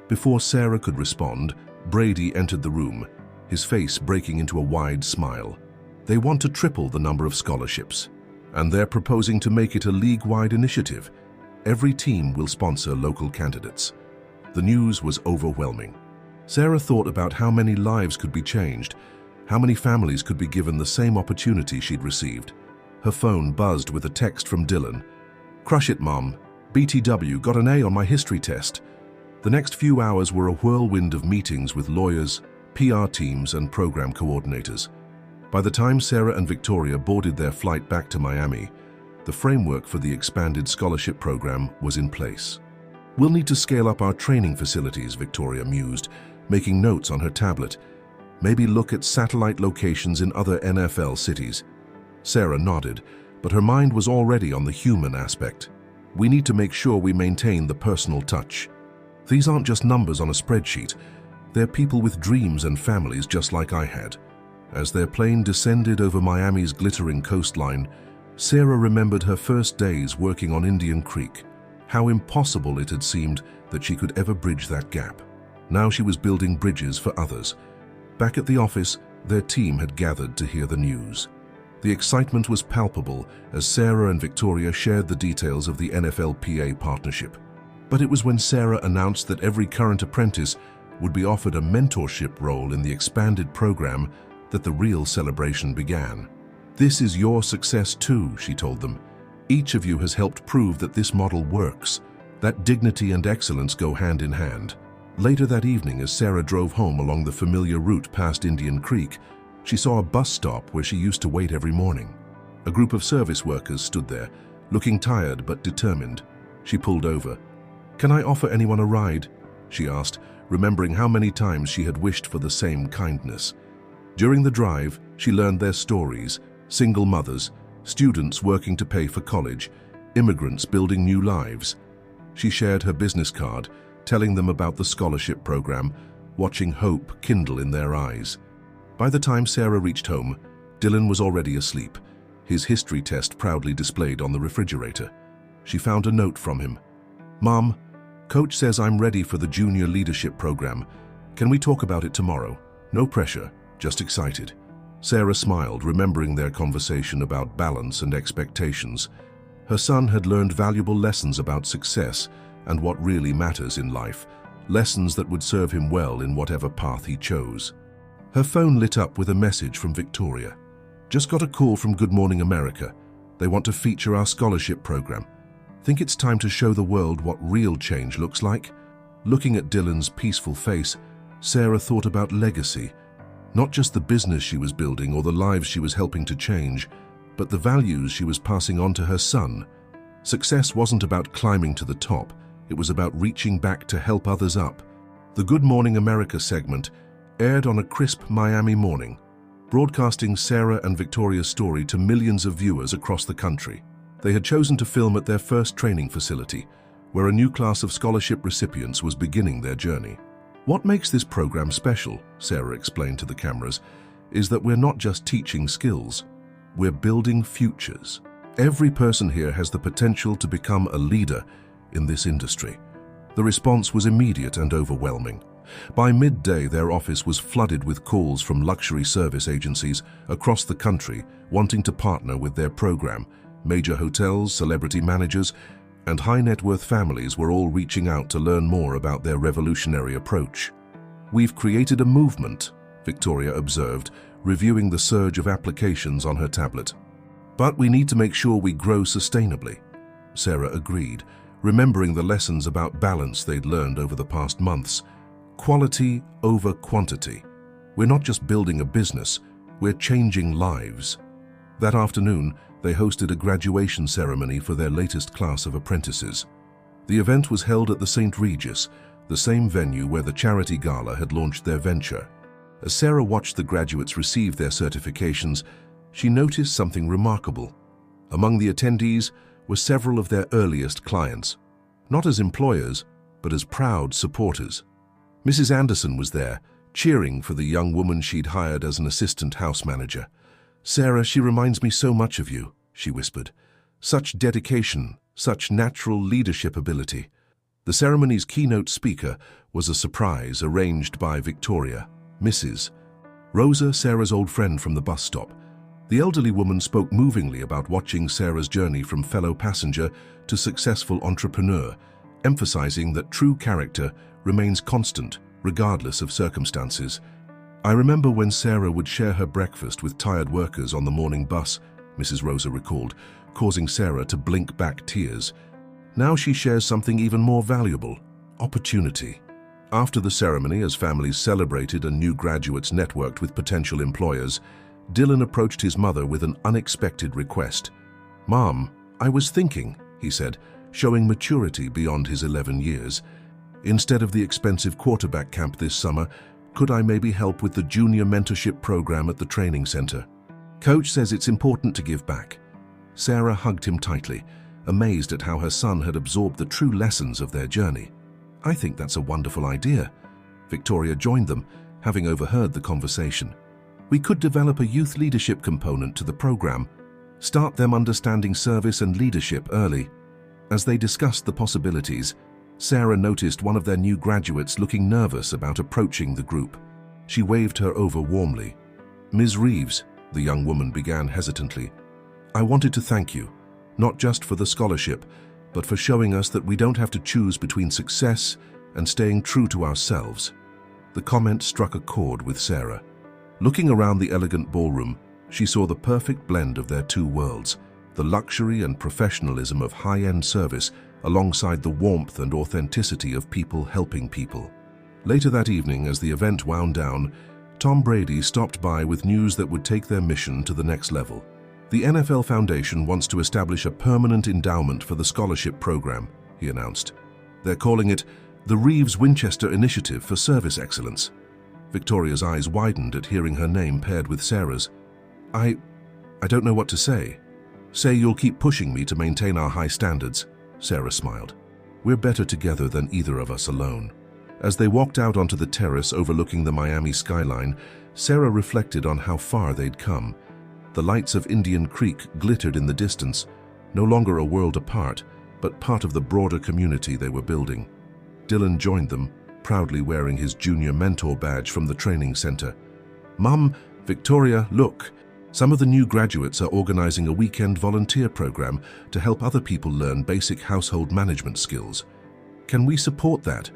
Before Sarah could respond, Brady entered the room, his face breaking into a wide smile. "They want to triple the number of scholarships, and they're proposing to make it a league-wide initiative. Every team will sponsor local candidates." The news was overwhelming. Sarah thought about how many lives could be changed, how many families could be given the same opportunity she'd received. Her phone buzzed with a text from Dylan. "Crush it, Mom. BTW got an A on my history test." The next few hours were a whirlwind of meetings with lawyers, PR teams, and program coordinators. By the time Sarah and Victoria boarded their flight back to Miami, the framework for the expanded scholarship program was in place. "We'll need to scale up our training facilities," Victoria mused, making notes on her tablet. "Maybe look at satellite locations in other NFL cities." Sarah nodded, but her mind was already on the human aspect. "We need to make sure we maintain the personal touch. These aren't just numbers on a spreadsheet. They're people with dreams and families just like I had." As their plane descended over Miami's glittering coastline, Sarah remembered her first days working on Indian Creek, How impossible it had seemed that she could ever bridge that gap. Now she was building bridges for others. Back at the office, their team had gathered to hear the news. The excitement was palpable as Sarah and Victoria shared the details of the NFLPA partnership. But it was when Sarah announced that every current apprentice would be offered a mentorship role in the expanded program that the real celebration began. "This is your success too," she told them. "Each of you has helped prove that this model works, that dignity and excellence go hand in hand." Later that evening, as Sarah drove home along the familiar route past Indian Creek, she saw a bus stop where she used to wait every morning. A group of service workers stood there, looking tired but determined. She pulled over. "Can I offer anyone a ride?" she asked, remembering how many times she had wished for the same kindness. During the drive, she learned their stories: single mothers, students working to pay for college, immigrants building new lives. She shared her business card, telling them about the scholarship program, watching hope kindle in their eyes. By the time Sarah reached home, Dylan was already asleep, his history test proudly displayed on the refrigerator. She found a note from him. "Mom, Coach says I'm ready for the junior leadership program. Can we talk about it tomorrow? No pressure, just excited." Sarah smiled, remembering their conversation about balance and expectations. Her son had learned valuable lessons about success and what really matters in life, lessons that would serve him well in whatever path he chose. Her phone lit up with a message from Victoria. "Just got a call from Good Morning America. They want to feature our scholarship program. Think it's time to show the world what real change looks like?" Looking at Dylan's peaceful face, Sarah thought about legacy. Not just the business she was building or the lives she was helping to change, but the values she was passing on to her son. Success wasn't about climbing to the top. It was about reaching back to help others up. The Good Morning America segment aired on a crisp Miami morning, broadcasting Sarah and Victoria's story to millions of viewers across the country. They had chosen to film at their first training facility, where a new class of scholarship recipients was beginning their journey. "What makes this program special," Sarah explained to the cameras, "is that we're not just teaching skills, we're building futures. Every person here has the potential to become a leader in this industry." The response was immediate and overwhelming. By midday, their office was flooded with calls from luxury service agencies across the country wanting to partner with their program. Major hotels, celebrity managers, and high-net-worth families were all reaching out to learn more about their revolutionary approach. "We've created a movement," Victoria observed, reviewing the surge of applications on her tablet. "But we need to make sure we grow sustainably." Sarah agreed, remembering the lessons about balance they'd learned over the past months. Quality over quantity. We're not just building a business, we're changing lives. That afternoon, they hosted a graduation ceremony for their latest class of apprentices. The event was held at the St. Regis, the same venue where the charity gala had launched their venture. As Sarah watched the graduates receive their certifications, she noticed something remarkable. Among the attendees were several of their earliest clients, not as employers, but as proud supporters. Mrs. Anderson was there, cheering for the young woman she'd hired as an assistant house manager. "Sarah, she reminds me so much of you," she whispered. "Such dedication, such natural leadership ability." The ceremony's keynote speaker was a surprise arranged by Victoria, Mrs. Rosa, Sarah's old friend from the bus stop. The elderly woman spoke movingly about watching Sarah's journey from fellow passenger to successful entrepreneur, emphasizing that true character remains constant, regardless of circumstances. "I remember when Sarah would share her breakfast with tired workers on the morning bus," Mrs. Rosa recalled, causing Sarah to blink back tears. "Now she shares something even more valuable: opportunity." After the ceremony, as families celebrated and new graduates networked with potential employers, Dylan approached his mother with an unexpected request. "Mom, I was thinking," he said, showing maturity beyond his 11 years. "Instead of the expensive quarterback camp this summer, could I maybe help with the junior mentorship program at the training center? Coach says it's important to give back." Sarah hugged him tightly, amazed at how her son had absorbed the true lessons of their journey. "I think that's a wonderful idea." Victoria joined them, having overheard the conversation. "We could develop a youth leadership component to the program, start them understanding service and leadership early." As they discussed the possibilities, Sarah noticed one of their new graduates looking nervous about approaching the group. She waved her over warmly. "Ms. Reeves," the young woman began hesitantly, "I wanted to thank you, not just for the scholarship, but for showing us that we don't have to choose between success and staying true to ourselves." The comment struck a chord with Sarah. Looking around the elegant ballroom, she saw the perfect blend of their two worlds, the luxury and professionalism of high-end service alongside the warmth and authenticity of people helping people. Later that evening, as the event wound down, Tom Brady stopped by with news that would take their mission to the next level. "The NFL Foundation wants to establish a permanent endowment for the scholarship program," he announced. "They're calling it the Reeves-Winchester Initiative for Service Excellence." Victoria's eyes widened at hearing her name paired with Sarah's. I don't know what to say." "Say you'll keep pushing me to maintain our high standards," Sarah smiled. "We're better together than either of us alone." As they walked out onto the terrace overlooking the Miami skyline, Sarah reflected on how far they'd come. The lights of Indian Creek glittered in the distance, no longer a world apart, but part of the broader community they were building. Dylan joined them, proudly wearing his junior mentor badge from the training center. "Mum, Victoria, look. Some of the new graduates are organizing a weekend volunteer program to help other people learn basic household management skills. Can we support that?"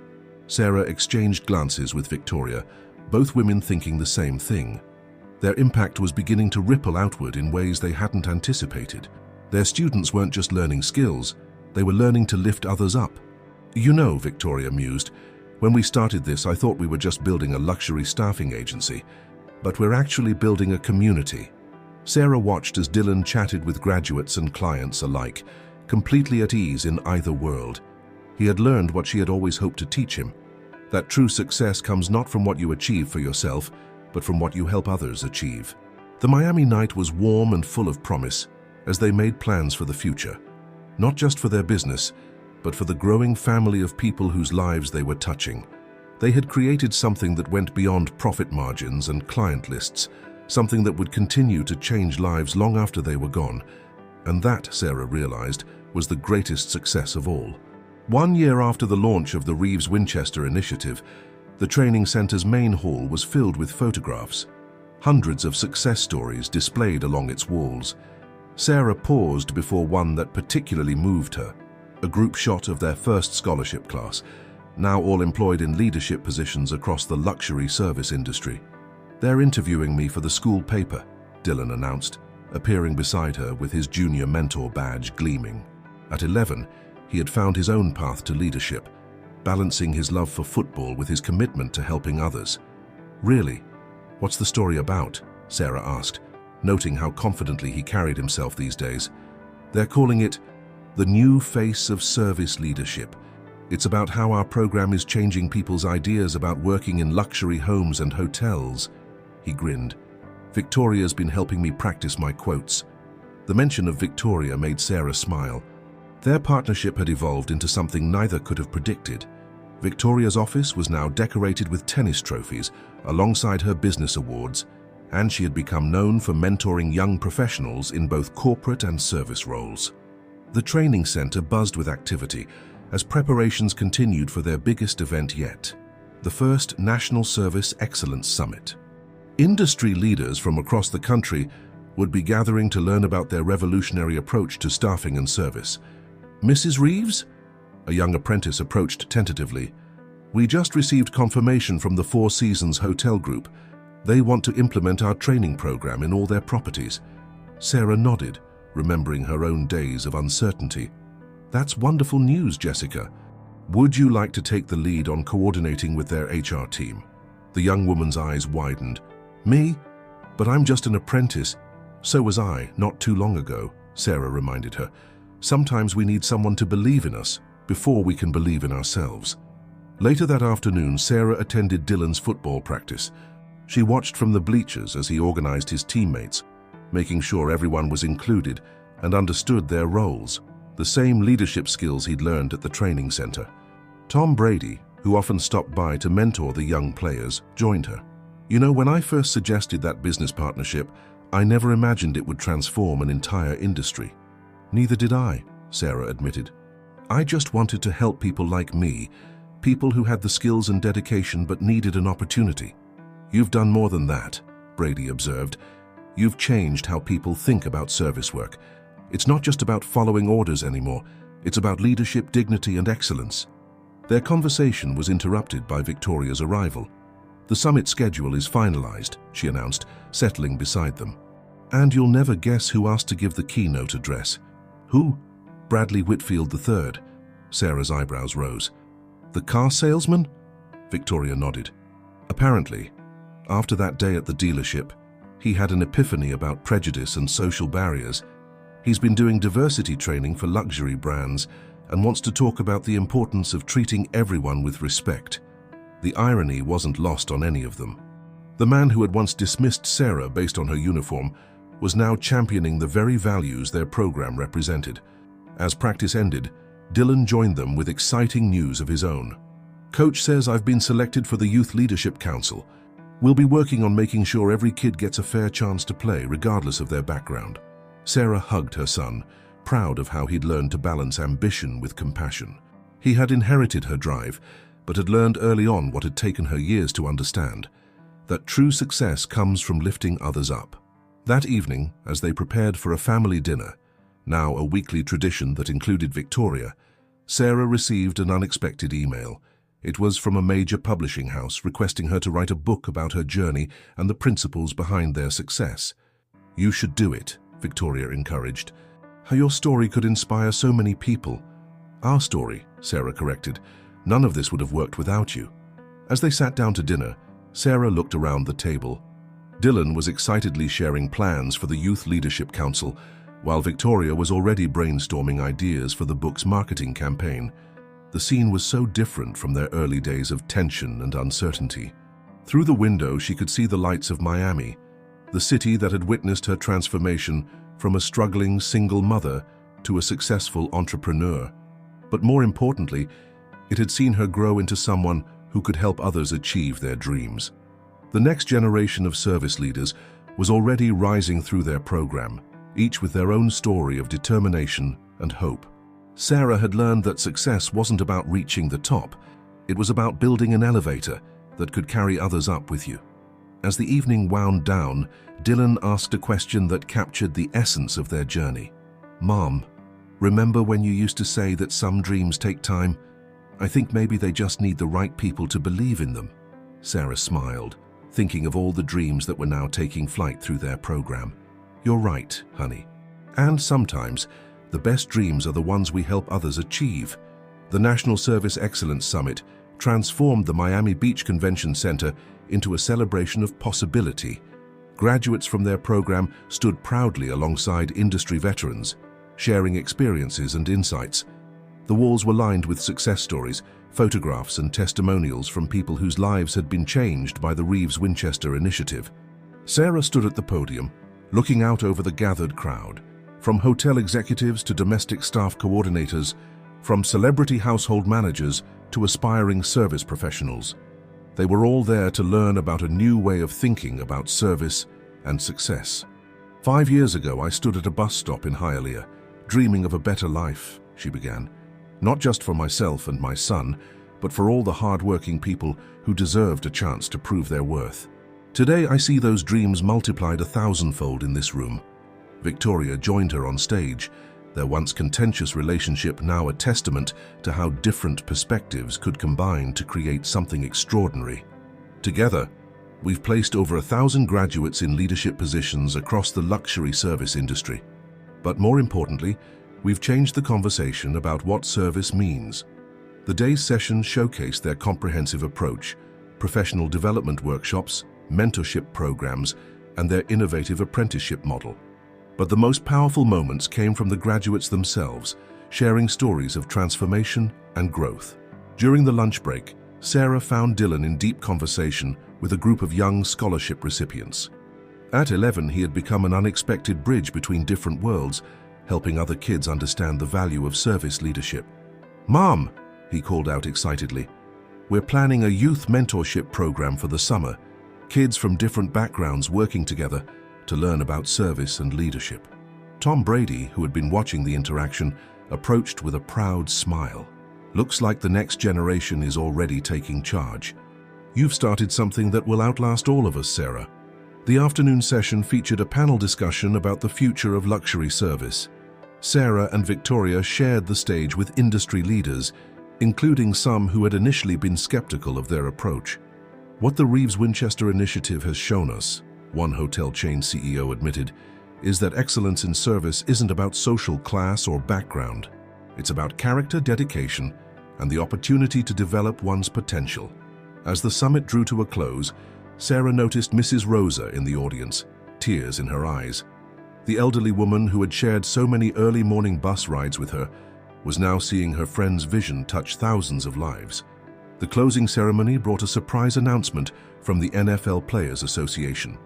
Sarah exchanged glances with Victoria, both women thinking the same thing. Their impact was beginning to ripple outward in ways they hadn't anticipated. Their students weren't just learning skills, they were learning to lift others up. "You know," Victoria mused, "when we started this, I thought we were just building a luxury staffing agency, but we're actually building a community." Sarah watched as Dylan chatted with graduates and clients alike, completely at ease in either world. He had learned what she had always hoped to teach him, that true success comes not from what you achieve for yourself, but from what you help others achieve. The Miami night was warm and full of promise as they made plans for the future, not just for their business, but for the growing family of people whose lives they were touching. They had created something that went beyond profit margins and client lists, something that would continue to change lives long after they were gone. And that, Sarah realized, was the greatest success of all. 1 year after the launch of the Reeves-Winchester Initiative, the training center's main hall was filled with photographs, hundreds of success stories displayed along its walls. Sarah paused before one that particularly moved her, a group shot of their first scholarship class, now all employed in leadership positions across the luxury service industry. "They're interviewing me for the school paper," Dylan announced, appearing beside her with his junior mentor badge gleaming. At 11, he had found his own path to leadership, balancing his love for football with his commitment to helping others. "Really? What's the story about?" Sarah asked, noting how confidently he carried himself these days. "They're calling it the new face of service leadership. It's about how our program is changing people's ideas about working in luxury homes and hotels." He grinned. "Victoria's been helping me practice my quotes." The mention of Victoria made Sarah smile. Their partnership had evolved into something neither could have predicted. Victoria's office was now decorated with tennis trophies alongside her business awards, and she had become known for mentoring young professionals in both corporate and service roles. The training center buzzed with activity as preparations continued for their biggest event yet, the first National Service Excellence Summit. Industry leaders from across the country would be gathering to learn about their revolutionary approach to staffing and service. "Mrs. Reeves?" A young apprentice approached tentatively. "We just received confirmation from the Four Seasons Hotel Group. They want to implement our training program in all their properties." Sarah nodded, remembering her own days of uncertainty. "That's wonderful news, Jessica. Would you like to take the lead on coordinating with their HR team?" The young woman's eyes widened. "Me? But I'm just an apprentice." "So was I, not too long ago," Sarah reminded her. "Sometimes we need someone to believe in us before we can believe in ourselves." Later that afternoon, Sarah attended Dylan's football practice. She watched from the bleachers as he organized his teammates, making sure everyone was included and understood their roles, the same leadership skills he'd learned at the training center. Tom Brady, who often stopped by to mentor the young players, joined her. "You know, when I first suggested that business partnership, I never imagined it would transform an entire industry." "Neither did I," Sarah admitted. I just wanted to help people like me, people who had the skills and dedication but needed an opportunity. You've done more than that, Brady observed. You've changed how people think about service work. It's not just about following orders anymore. It's about leadership, dignity, and excellence. Their conversation was interrupted by Victoria's arrival. The summit schedule is finalized, she announced, settling beside them. And you'll never guess who asked to give the keynote address. Who? Bradley Whitfield III. Sarah's eyebrows rose. The car salesman? Victoria nodded. Apparently, after that day at the dealership, he had an epiphany about prejudice and social barriers. He's been doing diversity training for luxury brands and wants to talk about the importance of treating everyone with respect. The irony wasn't lost on any of them. The man who had once dismissed Sarah based on her uniform was now championing the very values their program represented. As practice ended, Dylan joined them with exciting news of his own. Coach says I've been selected for the Youth Leadership Council. We'll be working on making sure every kid gets a fair chance to play, regardless of their background. Sarah hugged her son, proud of how he'd learned to balance ambition with compassion. He had inherited her drive, but had learned early on what had taken her years to understand, that true success comes from lifting others up. That evening, as they prepared for a family dinner, now a weekly tradition that included Victoria, Sarah received an unexpected email. It was from a major publishing house requesting her to write a book about her journey and the principles behind their success. You should do it, Victoria encouraged. Your story could inspire so many people. Our story, Sarah corrected. None of this would have worked without you. As they sat down to dinner, Sarah looked around the table. Dylan was excitedly sharing plans for the Youth Leadership Council, while Victoria was already brainstorming ideas for the book's marketing campaign. The scene was so different from their early days of tension and uncertainty. Through the window, she could see the lights of Miami, the city that had witnessed her transformation from a struggling single mother to a successful entrepreneur. But more importantly, it had seen her grow into someone who could help others achieve their dreams. The next generation of service leaders was already rising through their program, each with their own story of determination and hope. Sarah had learned that success wasn't about reaching the top. It was about building an elevator that could carry others up with you. As the evening wound down, Dylan asked a question that captured the essence of their journey. Mom, remember when you used to say that some dreams take time? I think maybe they just need the right people to believe in them. Sarah smiled, thinking of all the dreams that were now taking flight through their program. You're right, honey. And sometimes, the best dreams are the ones we help others achieve. The National Service Excellence Summit transformed the Miami Beach Convention Center into a celebration of possibility. Graduates from their program stood proudly alongside industry veterans, sharing experiences and insights. The walls were lined with success stories, photographs and testimonials from people whose lives had been changed by the Reeves-Winchester initiative. Sarah stood at the podium, looking out over the gathered crowd. From hotel executives to domestic staff coordinators, from celebrity household managers to aspiring service professionals. They were all there to learn about a new way of thinking about service and success. 5 years ago, I stood at a bus stop in Hialeah, dreaming of a better life, she began. Not just for myself and my son, but for all the hard-working people who deserved a chance to prove their worth. Today, I see those dreams multiplied 1,000-fold in this room. Victoria joined her on stage, their once contentious relationship now a testament to how different perspectives could combine to create something extraordinary. Together, we've placed over 1,000 graduates in leadership positions across the luxury service industry. But more importantly, we've changed the conversation about what service means. The day's sessions showcased their comprehensive approach, professional development workshops, mentorship programs, and their innovative apprenticeship model. But the most powerful moments came from the graduates themselves, sharing stories of transformation and growth. During the lunch break, Sarah found Dylan in deep conversation with a group of young scholarship recipients. At 11, he had become an unexpected bridge between different worlds, helping other kids understand the value of service leadership. Mom, he called out excitedly, we're planning a youth mentorship program for the summer, kids from different backgrounds working together to learn about service and leadership. Tom Brady, who had been watching the interaction, approached with a proud smile. "Looks like the next generation is already taking charge. You've started something that will outlast all of us, Sarah." The afternoon session featured a panel discussion about the future of luxury service. Sarah and Victoria shared the stage with industry leaders, including some who had initially been skeptical of their approach. "What the Reeves Winchester Initiative has shown us," one hotel chain CEO admitted, "is that excellence in service isn't about social class or background. It's about character, dedication, and the opportunity to develop one's potential." As the summit drew to a close, Sarah noticed Mrs. Rosa in the audience, tears in her eyes. The elderly woman who had shared so many early morning bus rides with her was now seeing her friend's vision touch thousands of lives. The closing ceremony brought a surprise announcement from the NFL Players Association.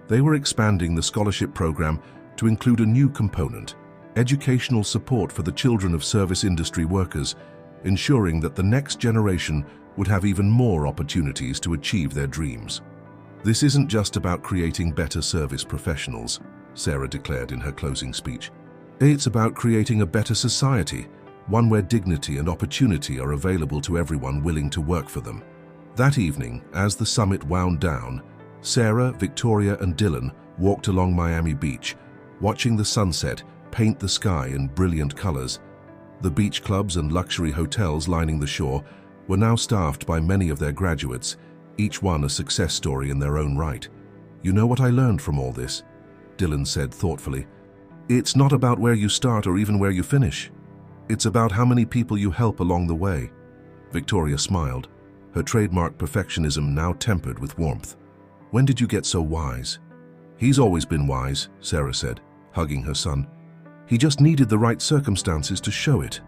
They were expanding the scholarship program to include a new component, educational support for the children of service industry workers, ensuring that the next generation would have even more opportunities to achieve their dreams. "This isn't just about creating better service professionals," Sarah declared in her closing speech. "It's about creating a better society, one where dignity and opportunity are available to everyone willing to work for them." That evening, as the summit wound down, Sarah, Victoria, and Dylan walked along Miami Beach, watching the sunset paint the sky in brilliant colors. The beach clubs and luxury hotels lining the shore were now staffed by many of their graduates, each one a success story in their own right. "You know what I learned from all this?" Dylan said thoughtfully. "It's not about where you start or even where you finish. It's about how many people you help along the way." Victoria smiled, her trademark perfectionism now tempered with warmth. "When did you get so wise?" "He's always been wise," Sarah said, hugging her son. "He just needed the right circumstances to show it."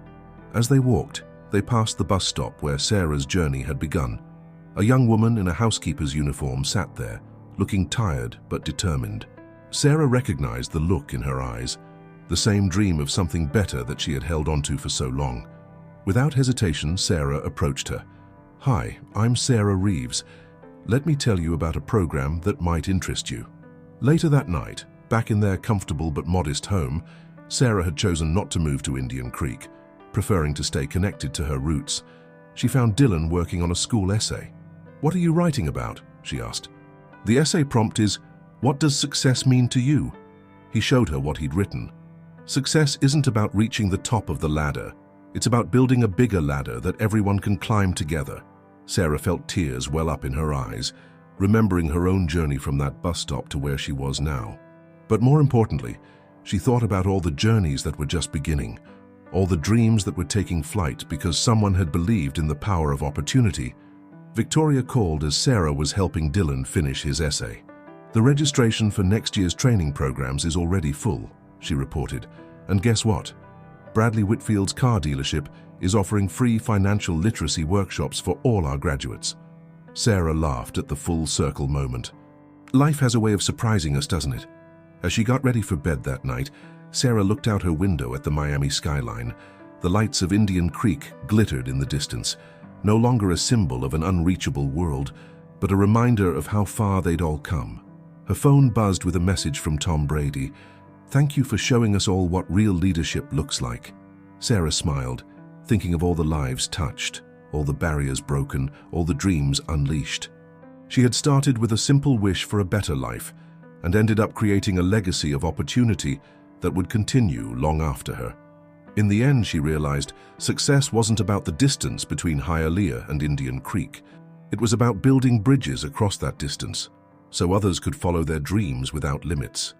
As they walked, they passed the bus stop where Sarah's journey had begun. A young woman in a housekeeper's uniform sat there, looking tired but determined. Sarah recognized the look in her eyes, the same dream of something better that she had held onto for so long. Without hesitation, Sarah approached her. "Hi, I'm Sarah Reeves. Let me tell you about a program that might interest you." Later that night, back in their comfortable but modest home, Sarah had chosen not to move to Indian Creek, preferring to stay connected to her roots. She found Dylan working on a school essay. "What are you writing about?" she asked. "The essay prompt is, 'What does success mean to you?'" He showed her what he'd written. "Success isn't about reaching the top of the ladder. It's about building a bigger ladder that everyone can climb together." Sarah felt tears well up in her eyes, remembering her own journey from that bus stop to where she was now. But more importantly, she thought about all the journeys that were just beginning, all the dreams that were taking flight because someone had believed in the power of opportunity. Victoria called as Sarah was helping Dylan finish his essay. "The registration for next year's training programs is already full," she reported. "And guess what? Bradley Whitfield's car dealership is offering free financial literacy workshops for all our graduates." Sarah laughed at the full circle moment. Life has a way of surprising us, doesn't it? As she got ready for bed that night, Sarah looked out her window at the Miami skyline. The lights of Indian Creek glittered in the distance, no longer a symbol of an unreachable world, but a reminder of how far they'd all come. Her phone buzzed with a message from Tom Brady. "Thank you for showing us all what real leadership looks like." Sarah smiled, thinking of all the lives touched, all the barriers broken, all the dreams unleashed. She had started with a simple wish for a better life and ended up creating a legacy of opportunity that would continue long after her. In the end, she realized, success wasn't about the distance between Hialeah and Indian Creek. It was about building bridges across that distance, so others could follow their dreams without limits.